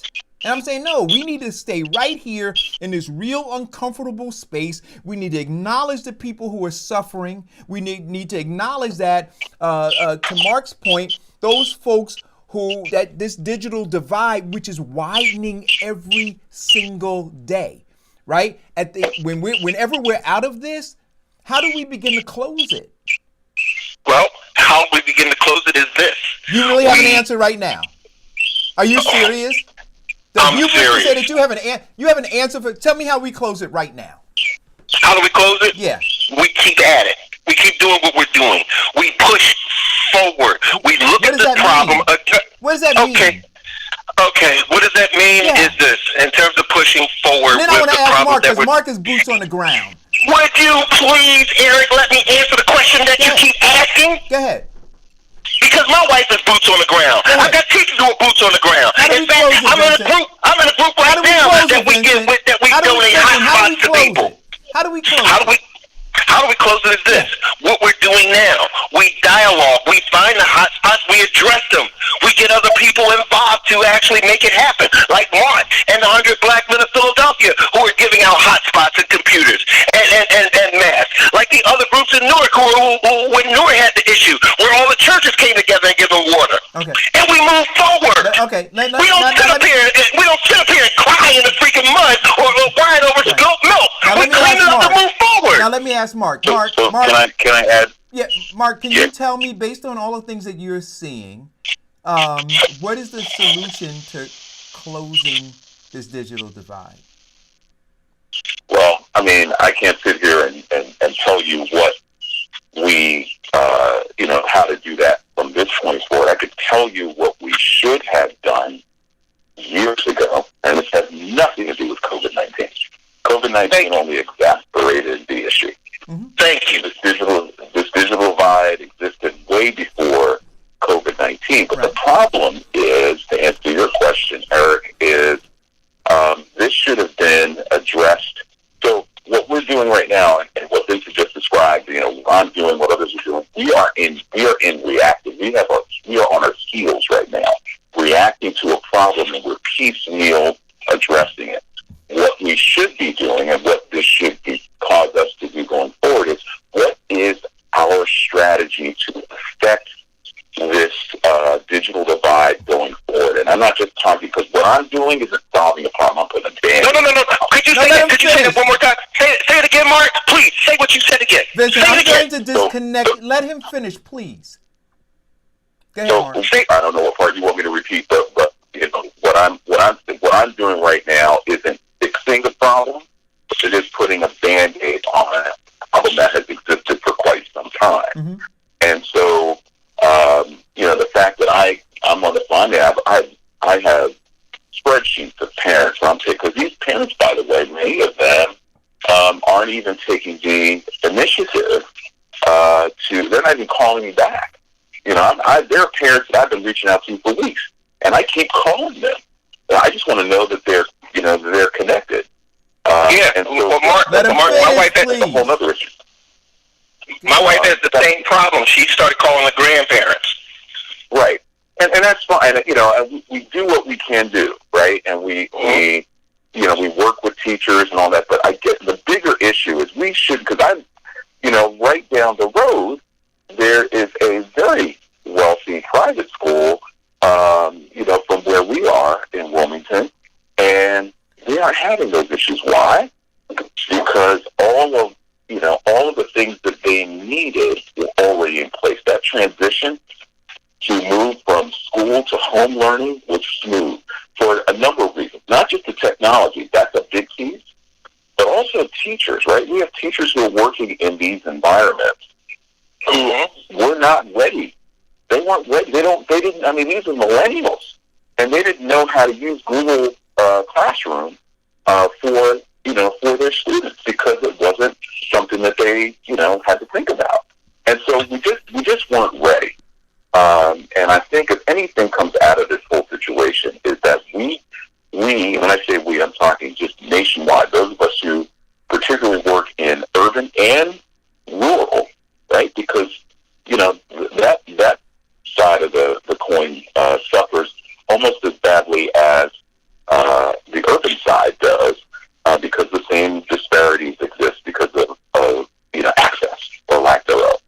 And I'm saying, no, we need to stay right here in this real uncomfortable space. We need to acknowledge the people who are suffering. We need to acknowledge that, to Mark's point, those folks that this digital divide, which is widening every single day, right? Whenever we're out of this, how do we begin to close it? Well, how we begin to close it is this. You really have an answer right now? Are you serious? I'm serious. Say that you have an answer for. Tell me how we close it right now. How do we close it? Yeah. We keep at it. We keep doing what we're doing. We push forward. We look at the problem. What does that mean? Okay. What does that mean? Yeah. Is this in terms of pushing forward? And then I want to ask Mark, because Mark is boots on the ground. Would you please, Eric, let me answer the question that you keep asking? Go ahead. Because my wife is boots on the ground. I've got teachers who are boots on the ground. In fact, I'm in a group right now that we donate hot spots to people. How do we close it? How do we close it is this. What we're doing now, we dialogue, we find the hot spots, we address them. We get other people involved to actually make it happen, like Mark and the 100 Black Men of Philadelphia who are giving out hot spots and computers and masks. Like the other groups in Newark who when Newark had the issue, where all the churches came together and gave them water. Okay. And we move forward. We don't sit up here and cry in the freaking mud or whine over spilt milk. We clean it up and move forward. Now let me ask Mark. Mark, can I add? Yeah, Mark, can you tell me, based on all the things that you're seeing, what is the solution to closing this digital divide? Well, I mean, I can't sit here and tell you what we, how to do that from this point forward. I could tell you what we should have done years ago, and this has nothing to do with COVID-19. COVID-19 only exacerbated the issue. Mm-hmm. Thank you. This digital divide existed way before COVID-19. But the problem is, to answer your question, Eric, is this should have been addressed. So what we're doing right now, and what they just described, what I'm doing, what others are doing, we are in reactive. We are on our heels. conceal addressing it. What we should be doing and what this should be cause us to do going forward is what is our strategy to affect this digital divide going forward. And I'm not just talking because what I'm doing isn't solving the problem. I'm putting a band. No. Could you say that? Could you say that one more time? Say it again, Mark. Please say what you said again. Vincent, say I'm it again. going to disconnect. Let him finish, please. Go ahead, Mark. I don't know what part you want me to repeat, but you know what I'm doing right now isn't fixing the problem, but it is putting a band-aid on a problem that has existed for quite some time. Mm-hmm. And so, you know, the fact that I'm on the phone, I have spreadsheets of parents where I'm taking, because these parents, by the way, many of them aren't even taking the initiative they're not even calling me back. You know, there are parents that I've been reaching out to for weeks, and I keep calling them. I just want to know that they're connected. And so, well, Mark, my wife has a whole other issue. My wife has the same problem. She started calling the grandparents. Right. And that's fine. And, you know, and we do what we can do, right? And we work with teachers and all that. But I get the bigger issue is we should, because right down the road, there is a very wealthy private school, from where we are in Wilmington, and they aren't having those issues. Why? Because all of the things that they needed were already in place. That transition to move from school to home learning was smooth for a number of reasons. Not just the technology, that's a big piece, but also teachers, right? We have teachers who are working in these environments who were not ready. They weren't ready. These are millennials, and they didn't know how to use Google Classroom for their students because it wasn't something that they, had to think about. And so we just weren't ready. And I think if anything comes out of this whole situation is that we, when I say we, I'm talking just nationwide, those of us who particularly work in urban and rural, right? Because, that side of the coin suffers almost as badly as the urban side does because the same disparities exist because of access or lack thereof.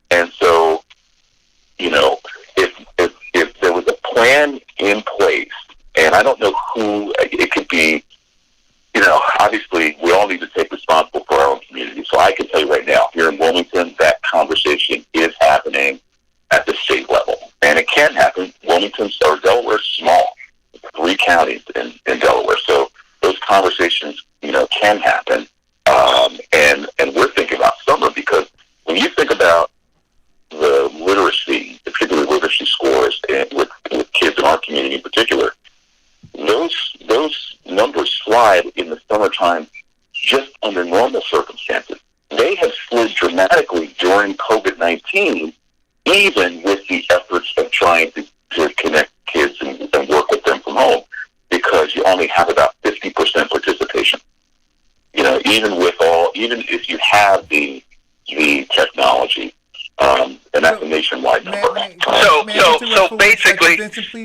And so, if there was a plan in place, and I don't know who, it could be, obviously we all need to take responsibility for our own community. So I can tell you right now, here in Wilmington, that conversation is happening at the state level. And it can happen. Wilmington or Delaware is small, 3 counties in Delaware. So those conversations, can happen. And we're thinking about summer because when you think about the literacy, particularly literacy scores with kids in our community in particular, those numbers slide in the summertime just under normal circumstances. They have slid dramatically during COVID-19, even with the efforts of trying to connect kids and work with them from home, because you only have about 50% participation. Even if you have the technology, and that's a nationwide number. So basically,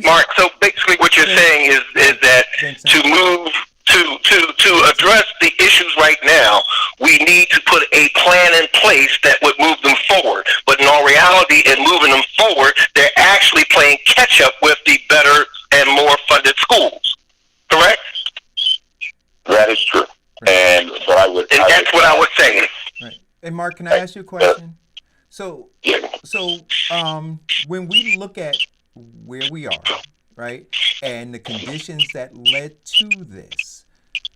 Mark. So basically, what you're saying is that to move to address the issues right now, we need to put a plan in place that would move them forward. But in all reality, in moving them forward, they're actually playing catch up with the better and more funded schools. Correct? That is true. And that's what I was saying. Right. And Mark, can I ask you a question? So when we look at where we are, right, and the conditions that led to this,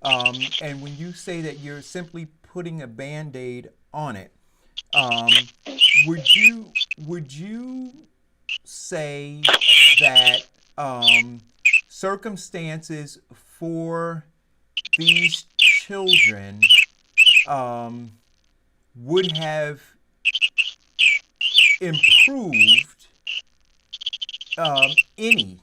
and when you say that you're simply putting a Band-Aid on it, would you say that circumstances for these children would have improved if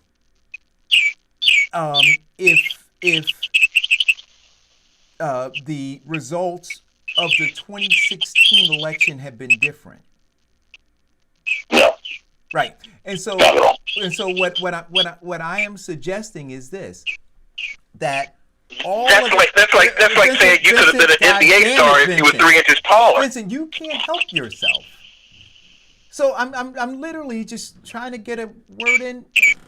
the results of the 2016 election had been different? No. Right. And so what I am suggesting is this: that all That's like saying you could have been an NBA star if you were 3 inches taller. Vincent, you can't help yourself. So I'm literally just trying to get a word in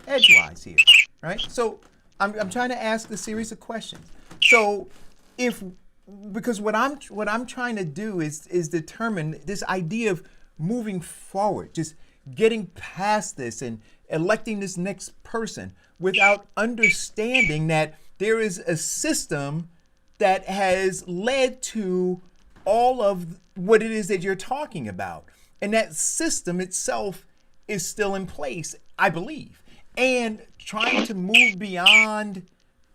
edgewise here, right? So I'm trying to ask a series of questions. So because what I'm trying to do is determine this idea of moving forward, just getting past this and electing this next person without understanding that there is a system that has led to all of what it is that you're talking about. And that system itself is still in place, I believe. And trying to move beyond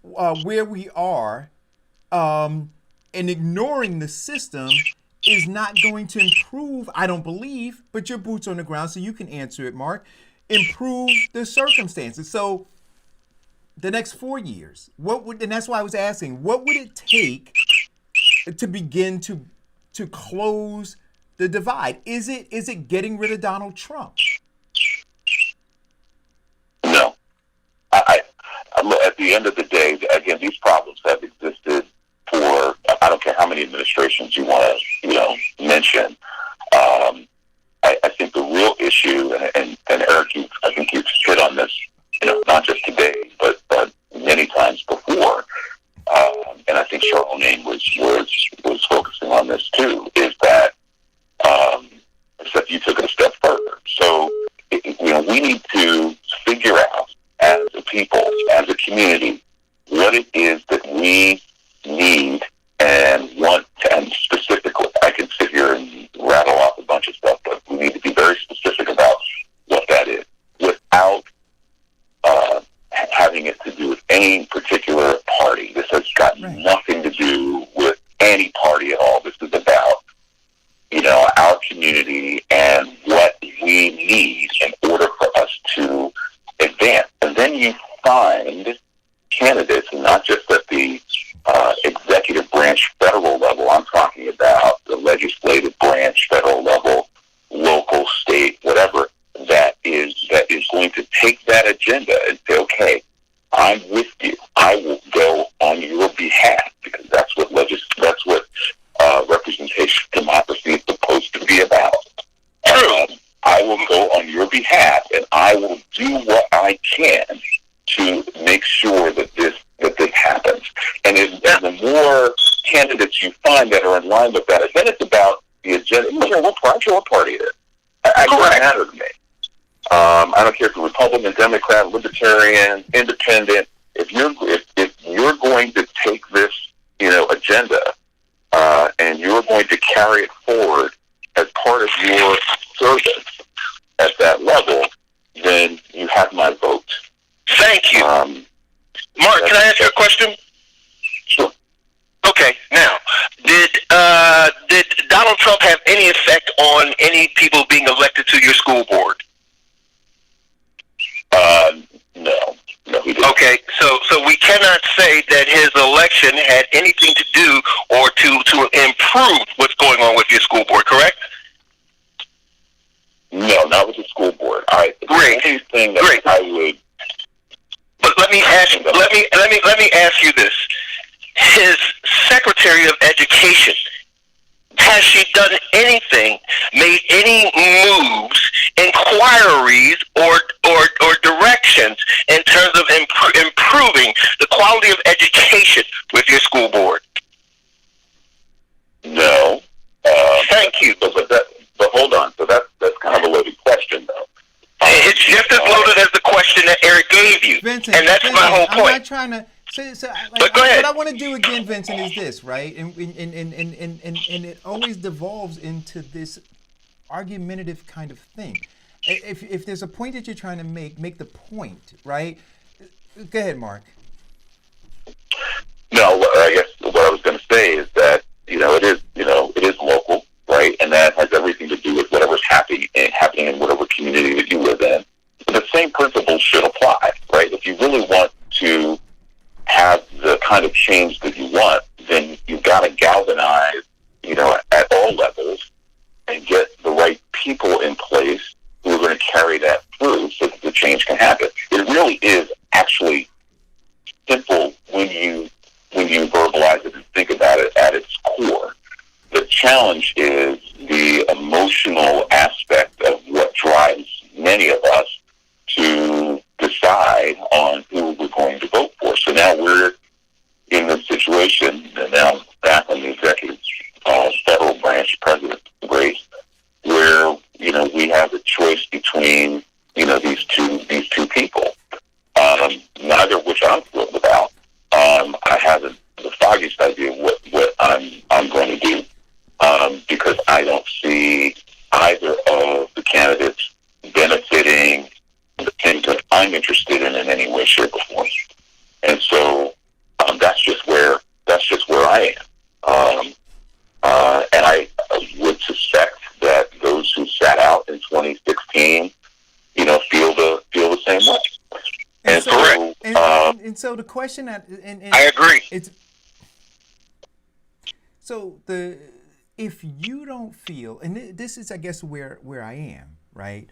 where we are and ignoring the system is not going to improve, I don't believe, but your boots on the ground, so you can answer it, Mark, improve the circumstances. So the next 4 years, and that's why I was asking, what would it take to begin to close the divide? Is it getting rid of Donald Trump? No. I'm at the end of the day, again, these problems have existed for, I don't care how many administrations you want to, mention. I think the real issue, and Eric, I think you've hit on this, not just today, but many times before, and I think Charlemagne was focusing on this too, is that, except you took it a step further. So, we need to figure out as a people, as a community, what it is that we need and want to, and specifically, I can sit here and rattle off a bunch of stuff, but we need to be very specific about what that is without having it to do with any particular party. This has got nothing to do with any party at all. This is about, our community and what we need in order for us to advance. And then you find candidates, not just at the executive branch federal level. I'm talking about the legislative branch federal level, local, state, whatever, that is going to take that agenda and say, okay, I'm with you. I will go on your behalf, because that's what representation democracy is supposed to be about. I will go on your behalf, and I will do what I can to make sure that this happens. And the more candidates you find that are in line with that, then it's about the agenda. What party it is. It doesn't matter to me. I don't care if you're Republican, Democrat, Libertarian, Independent. If you're going to take this, agenda, and you're going to carry it forward as part of your service at that level, then you have my vote. Thank you. Mark, can I ask you a question? Sure. Okay. Now, did Donald Trump have any effect on any people being elected to your school board? No, he didn't. Okay, so we cannot say that his election had anything to do or to improve what's going on with your school board, correct? No, not with the school board. Great. The only thing that I would. But let me ask you this: his Secretary of Education, has she done anything, made any moves, inquiries, or directions in terms of improving the quality of education with your school board? No. Thank you. But hold on. So that's kind of a loaded question, though. It's just as loaded as the question that Eric gave you, Vincent, and that's my whole point. I'm not trying to. But go ahead. What I want to do again, Vincent, is this, right? And it always devolves into this argumentative kind of thing. If there's a point that you're trying to make the point, right? Go ahead, Mark. No, I guess what I was going to say is that it is local, right? And that has everything to do with whatever's happening in whatever community that you live in. But the same principles should apply, right? If you really want to have the kind of change that you want, then you've got to galvanize, at all levels and get the right people in place who are going to carry that through so that the change can happen. It really is actually simple when you verbalize it and think about it at its core. The challenge is the emotional aspect of what drives many of us to decide on who we're going to vote for. So now we're in this situation, and now back on the executive federal branch president race, where we have a choice between these two people, neither of which I'm thrilled about. I haven't the foggiest idea what I'm going to do, because I don't see either of the candidates benefiting the things that I'm interested in any way, shape, or form. And so that's just where I am. And I would suspect that those who sat out in 2016, feel the same way. And so the question that I agree. It's so if you don't feel, and this is I guess where I am, right?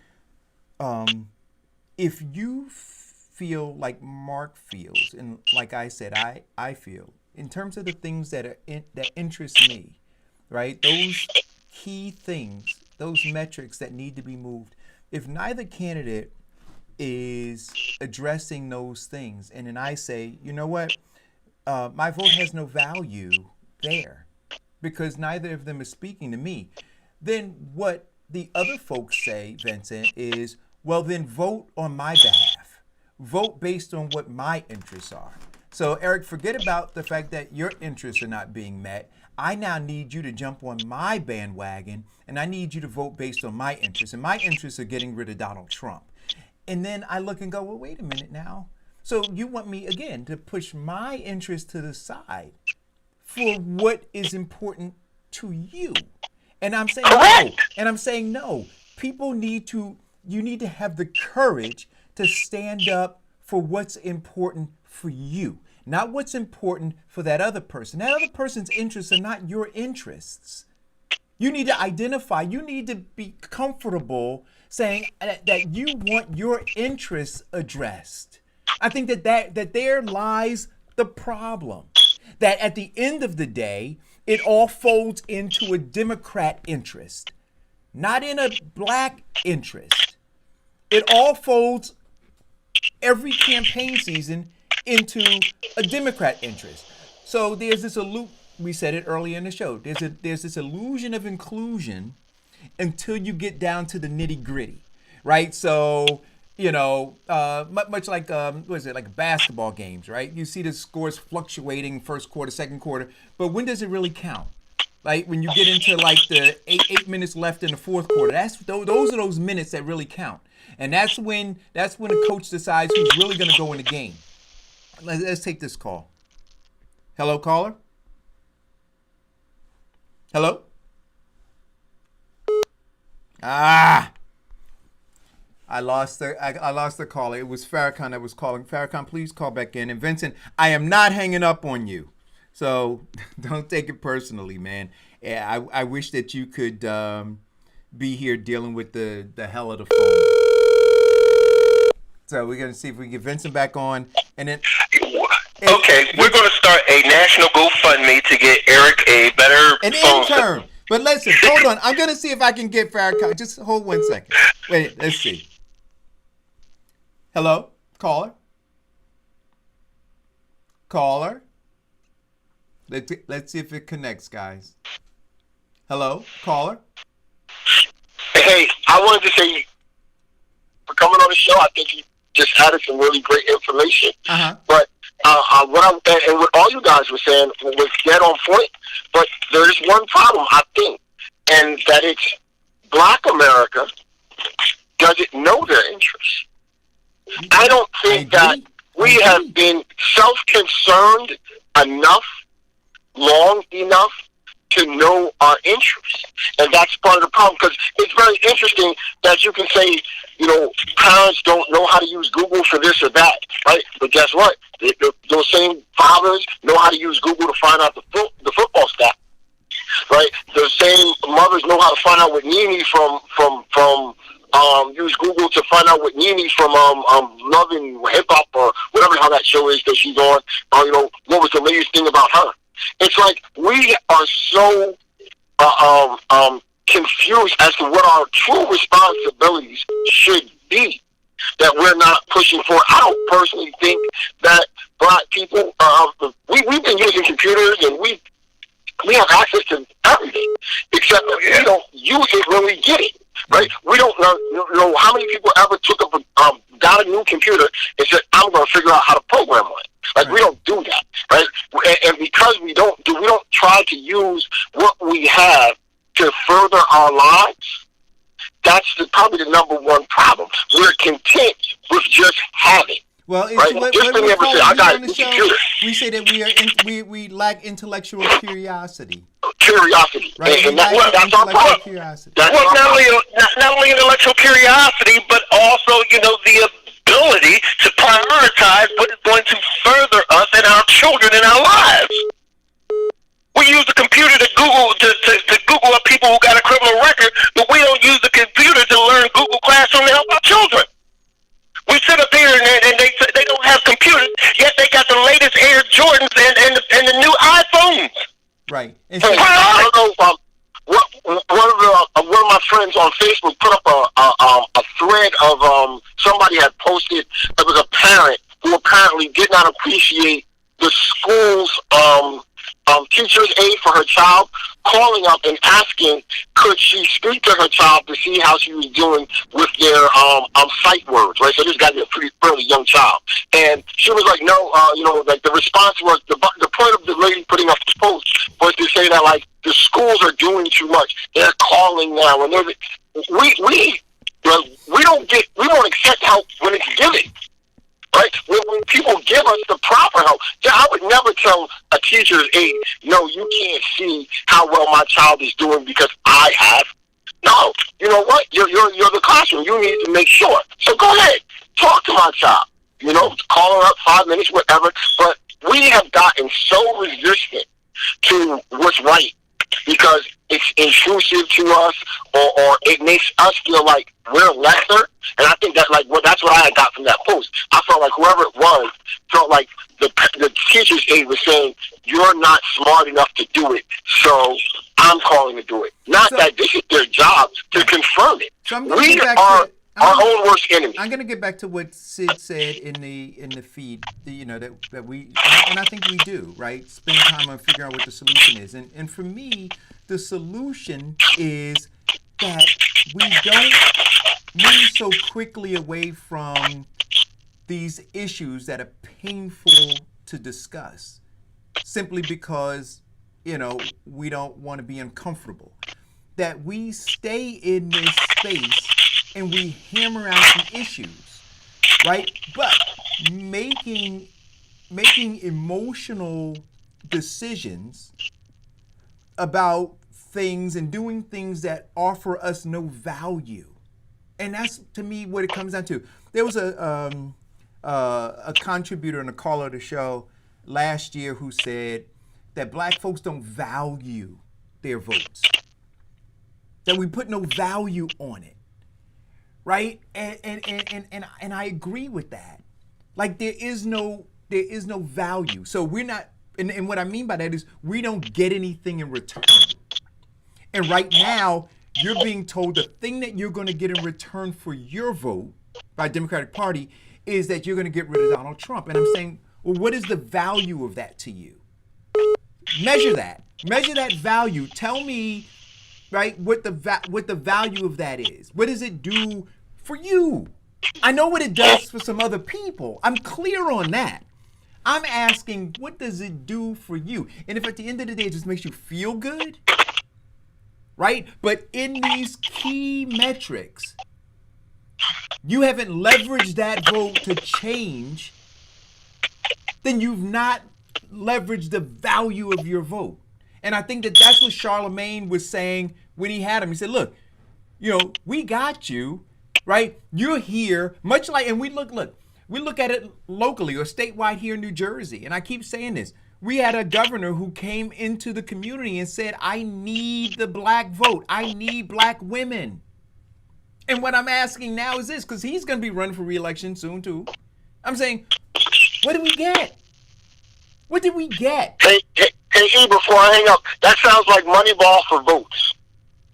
If you feel like Mark feels, and like I said, I feel in terms of the things that interest me, right? Those key things, those metrics that need to be moved. If neither candidate is addressing those things, and then I say, you know what, my vote has no value there because neither of them is speaking to me, then what the other folks say, Vincent, is, well, then vote on my behalf. Vote based on what my interests are. So, Eric, forget about the fact that your interests are not being met. I now need you to jump on my bandwagon, and I need you to vote based on my interests. And my interests are getting rid of Donald Trump. And then I look and go, well, wait a minute now. So you want me, again, to push my interest to the side for what is important to you. And I'm saying no. And I'm saying no. You need to have the courage to stand up for what's important for you, not what's important for that other person. That other person's interests are not your interests. You need to identify, you need to be comfortable saying that you want your interests addressed. I think that there lies the problem. That at the end of the day, it all folds into a Democrat interest, not in a black interest. It all folds every campaign season into a Democrat interest. So there's this we said it earlier in the show. There's this illusion of inclusion until you get down to the nitty gritty, right? So, much like like basketball games, right? You see the scores fluctuating first quarter, second quarter, but when does it really count? Like when you get into like the eight minutes left in the fourth quarter, those are those minutes that really count, and that's when the coach decides who's really going to go in the game. Let's take this call. Hello, caller. Hello? I lost the caller. It was Farrakhan that was calling. Farrakhan, please call back in. And Vincent, I am not hanging up on you. So don't take it personally, man. I wish that you could be here dealing with the hell of the phone. So we're going to see if we can get Vincent back on. And then... Okay, we're going to start a national GoFundMe to get Eric a better phone intern. But listen, hold on. I'm going to see if I can get Farrakhan. Just hold 1 second. Wait, let's see. Hello? Caller? Caller? Let's see if it connects, guys. Hello? Caller? Hey, I wanted to say, for coming on the show, I think you just added some really great information. Uh-huh. But what all you guys were saying was dead on point, but there's one problem, I think, and that it's Black America doesn't know their interests. I don't think that we have been self-concerned enough, long enough, to know our interests. And that's part of the problem, because it's very interesting that you can say, parents don't know how to use Google for this or that, right? But guess what? Those same fathers know how to use Google to find out the football stat, right? The same mothers know how to find out what Nene from use Google to find out what Nene from Love and Hip Hop or whatever how that show is that she's on, or what was the latest thing about her. It's like we are so confused as to what our true responsibilities should be that we're not pushing for. I don't personally think that black people, we've been using computers and we have access to everything, except that we don't use it when we get it, right? We don't know how many people ever took up got a new computer and said, I'm going to figure out how to program on it. Like, we don't do that, right? And because we don't try to use what we have to further our lives, that's probably the number one problem. We're content with just having. Well, it's right? what, just what we able to say, I got a new computer. We say that we lack intellectual curiosity. Curiosity. Right? And that's our problem. Curiosity. Well, not only intellectual curiosity, but also, the ability to prioritize what is going to further us and our children in our lives. We use the computer to Google to Google up people who got a criminal record, but we don't use the computer to learn Google Classroom to help our children. We sit up here and they don't have computers, yet they got the latest Air Jordans and the new iPhones. Right. I don't know. One of my friends on Facebook put up a thread of somebody had posted. It was a parent who apparently did not appreciate the school's teacher's aid for her child, calling up and asking could she speak to her child to see how she was doing with their sight words, right? So this got to be a pretty early young child, and she was like, no, like the response was the point of the lady putting up this post was to say that like the schools are doing too much. They're calling now, and we won't accept help when it's given. Right? When people give us the proper help, I would never tell a teacher's aide, no, you can't see how well my child is doing because I have. No, you know what? You're the classroom. You need to make sure. So go ahead, talk to my child. Call her up 5 minutes, whatever. But we have gotten so resistant to what's right because it's intrusive to us, or it makes us feel like we're lesser. And I think that that's what I got from that post. I felt like whoever it was felt like the teacher's aide was saying, you're not smart enough to do it, so I'm calling to do it. Not that this is their job to confirm it. So we are our own worst enemy. I'm going to get back to what Sid said in the feed, that we, and I think we do, right? Spend time on figuring out what the solution is. And for me, the solution is that we don't move so quickly away from these issues that are painful to discuss simply because, we don't want to be uncomfortable. That we stay in this space and we hammer out the issues, right? But making emotional decisions about things and doing things that offer us no value. And that's, to me, what it comes down to. There was a contributor and a caller to the show last year who said that black folks don't value their votes, that we put no value on it, right? And I agree with that. Like there is no value. So we're not, and what I mean by that is we don't get anything in return. And right now, you're being told the thing that you're going to get in return for your vote by the Democratic Party is that you're going to get rid of Donald Trump. And I'm saying, well, what is the value of that to you? Measure that. Measure that value. Tell me, right, what the value of that is. What does it do for you? I know what it does for some other people. I'm clear on that. I'm asking, what does it do for you? And if at the end of the day it just makes you feel good, right? But in these key metrics, you haven't leveraged that vote to change, then you've not leveraged the value of your vote. And I think that that's what Charlemagne was saying when he had him. He said, look, we got you, right? You're here, much like, and we look at it locally or statewide here in New Jersey. And I keep saying this. We had a governor who came into the community and said, I need the black vote. I need black women. And what I'm asking now is this, because he's going to be running for re-election soon too. I'm saying, what did we get? What did we get? Hey, E, before I hang up, that sounds like Moneyball for votes.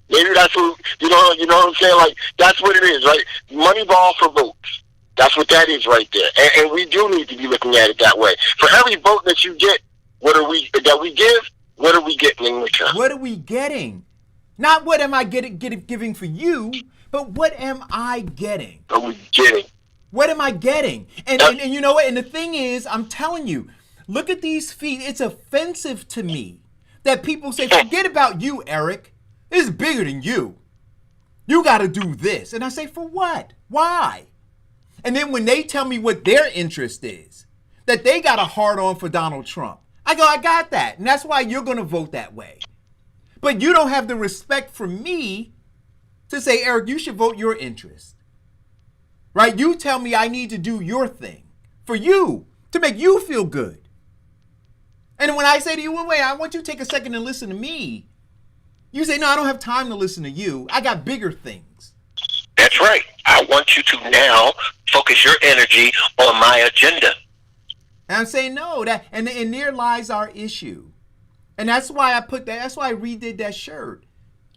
Maybe that's what, you know what I'm saying? Like, that's what it is, right? Moneyball for votes. That's what that is right there. And we do need to be looking at it that way. For every vote that you get, what are we getting in return? What are we getting? Not what am I giving for you, but what am I getting? What are we getting? What am I getting? And you know what? And the thing is, I'm telling you, look at these feet. It's offensive to me that people say, forget about you, Eric. This is bigger than you. You got to do this. And I say, for what? Why? And then when they tell me what their interest is, that they got a hard on for Donald Trump, I go, I got that. And that's why you're going to vote that way. But you don't have the respect for me to say, Eric, you should vote your interest. Right? You tell me I need to do your thing for you to make you feel good. And when I say to you, well, wait, I want you to take a second and listen to me. You say, no, I don't have time to listen to you. I got bigger things. That's right. I want you to now focus your energy on my agenda. And I'm saying, no, and there lies our issue. And that's why I put that, that's why I redid that shirt.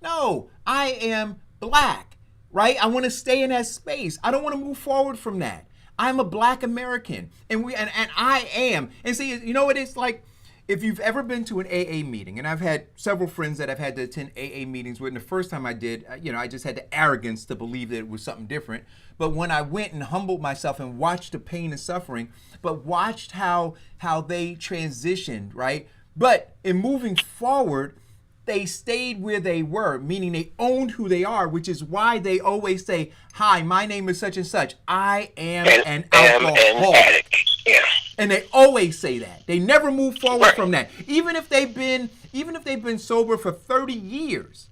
No, I am black, right? I want to stay in that space. I don't want to move forward from that. I'm a black American. And I am. And see, you know what it's like? If you've ever been to an AA meeting, and I've had several friends that I've had to attend AA meetings with, and the first time I did, I just had the arrogance to believe that it was something different. But when I went and humbled myself and watched the pain and suffering, but watched how they transitioned, right? But in moving forward, they stayed where they were, meaning they owned who they are, which is why they always say, hi, my name is such and such. I am an alcoholic. Yeah. And they always say that. They never move forward from that. Even if they've been sober for 30 years,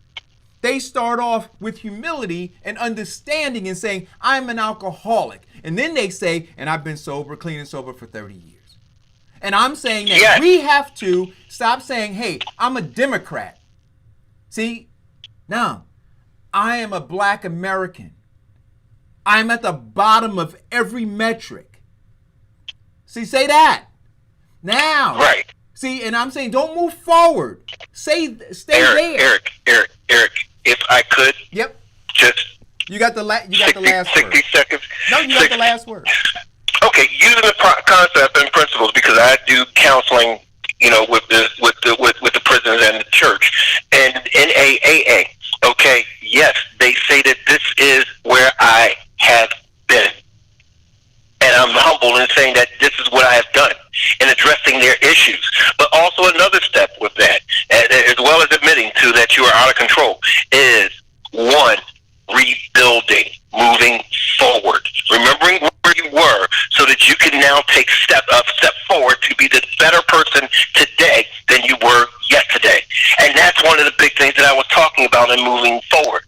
they start off with humility and understanding and saying, I'm an alcoholic. And then they say, and I've been sober, clean and sober for 30 years. And I'm saying that we have to stop saying, hey, I'm a Democrat. See, now, I am a black American. I'm at the bottom of every metric. See, say that. Now. Right. See, and I'm saying don't move forward. Stay there. Eric, if I could. Yep. Just. You got the last 60 word. 60 seconds. No, you got the last word. Okay, using the concept and principles, because I do counseling, with the prisons and the church and NAAA. Okay, yes, they say that this is where I have been. And I'm humble in saying that this is what I have done in addressing their issues. But also another step with that, as well as admitting to that you are out of control, is one, rebuilding, moving forward, remembering where you were so that you can now take a step forward to be the better person today than you were yesterday. And that's one of the big things that I was talking about in moving forward.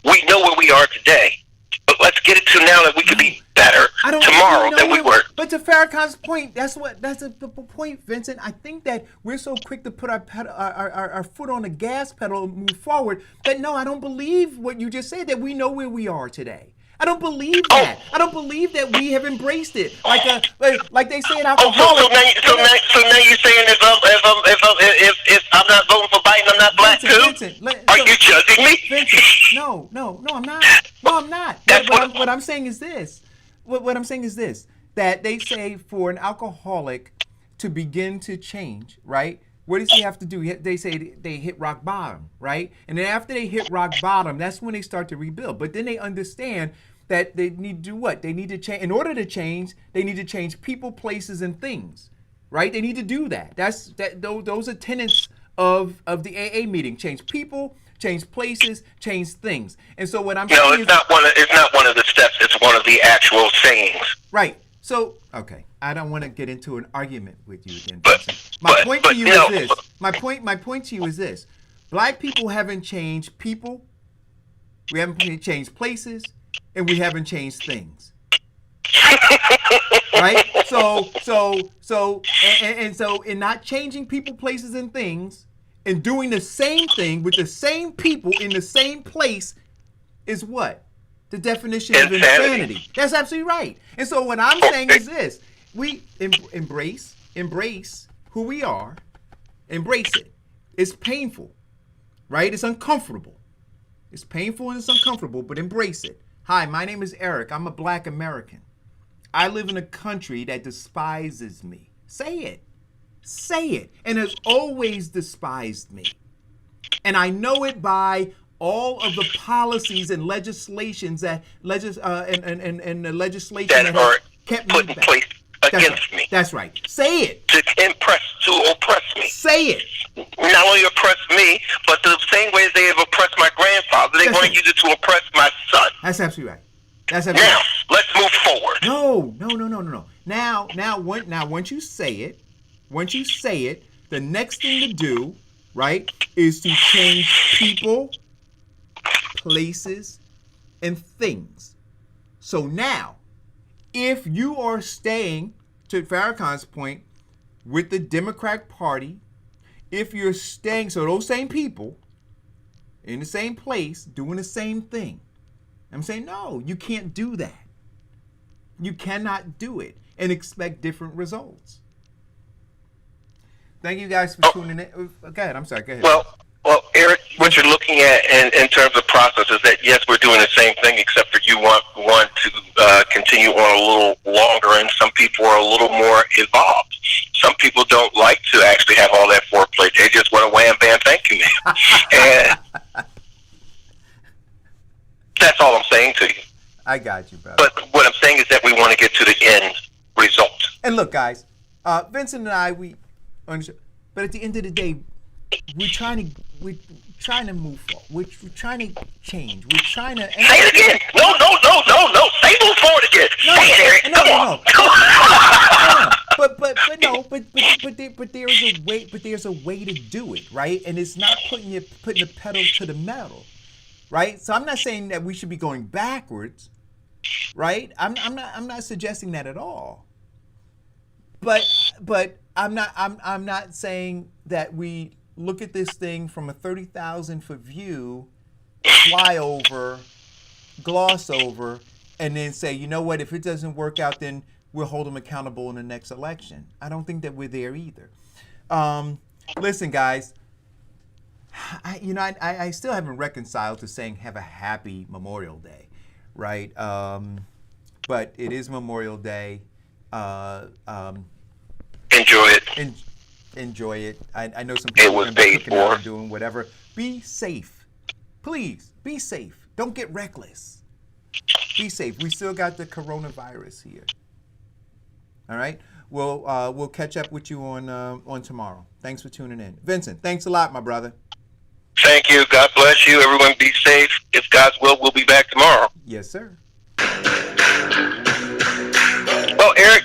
We know where we are today, but let's get it to now that we can be better tomorrow than we were. But to Farrakhan's point, that's the point, Vincent. I think that we're so quick to put our foot on the gas pedal and move forward that no, I don't believe what you just said, that we know where we are today. I don't believe that. I don't believe that we have embraced it. Like they say in alcoholics. So now you're saying if I'm not voting for Biden, I'm not black too? Are you judging me? Vincent, no, I'm not. No, I'm not. What I'm saying is this. What I'm saying is this, that they say for an alcoholic to begin to change, right? What does he have to do? They say they hit rock bottom, right? And then after they hit rock bottom, that's when they start to rebuild. But then they understand that they need to do what? They need to change. In order to change, they need to change people, places, and things, right? They need to do that. Those are tenets of the AA meeting. Change people, change places, change things. And so what I'm saying it's not one of the steps. It's one of the actual sayings. Right. So, okay, I don't want to get into an argument with you again, Vincent. My point to you is this. My point to you is this. Black people haven't changed people. We haven't changed places, and we haven't changed things. Right? So in not changing people, places, and things, and doing the same thing with the same people in the same place is what? The definition of insanity. That's absolutely right. And so what I'm saying is this: we embrace who we are, embrace it. It's painful, right? It's uncomfortable. It's painful and it's uncomfortable, but embrace it. Hi, my name is Eric. I'm a Black American. I live in a country that despises me. Say it. Say it. And has always despised me. And I know it by all of the policies and legislations that and the legislation that has kept me put in place against me. That's right. Say it. To oppress me. Say it. Not only oppress me, but the same way they have oppressed my grandfather, they want to use it to oppress my son. That's absolutely right. That's absolutely now, right. let's move forward. No. Now, once you say it, the next thing to do, right, is to change people, places, and things. So now, if you are staying, to Farrakhan's point, with the Democratic Party, if you're staying, so those same people in the same place doing the same thing, I'm saying, no, you can't do that. You cannot do it and expect different results. Thank you guys for tuning in. Go ahead. I'm sorry. Go ahead. Well, Eric, what you're looking at in terms of process is that, yes, we're doing the same thing, except for you want to continue on a little longer, and some people are a little more involved. Some people don't like to actually have all that foreplay. They just want a wham, bam, thank you, man. And that's all I'm saying to you. I got you, brother. But what I'm saying is that we want to get to the end result. And look, guys, Vincent and I, but at the end of the day, we're trying to move forward. We're trying to change. We're trying to. Say it again. No. Say move forward again. Say it, Eric. Come on. But there's a way to do it, right? And it's not putting the pedal to the metal, right? So I'm not saying that we should be going backwards, right? I'm not suggesting that at all. But I'm not saying that we look at this thing from a 30,000 foot view, fly over, gloss over, and then say, you know what, if it doesn't work out, then we'll hold them accountable in the next election. I don't think that we're there either. Listen, guys, I still haven't reconciled to saying have a happy Memorial Day, right? But it is Memorial Day. Enjoy it. Enjoy it. I know some people are cooking out and doing whatever. Be safe. Please, be safe. Don't get reckless. Be safe. We still got the coronavirus here. All right? We'll catch up with you on tomorrow. Thanks for tuning in. Vincent, thanks a lot, my brother. Thank you. God bless you. Everyone be safe. If God's will, we'll be back tomorrow. Yes, sir. Well, Eric,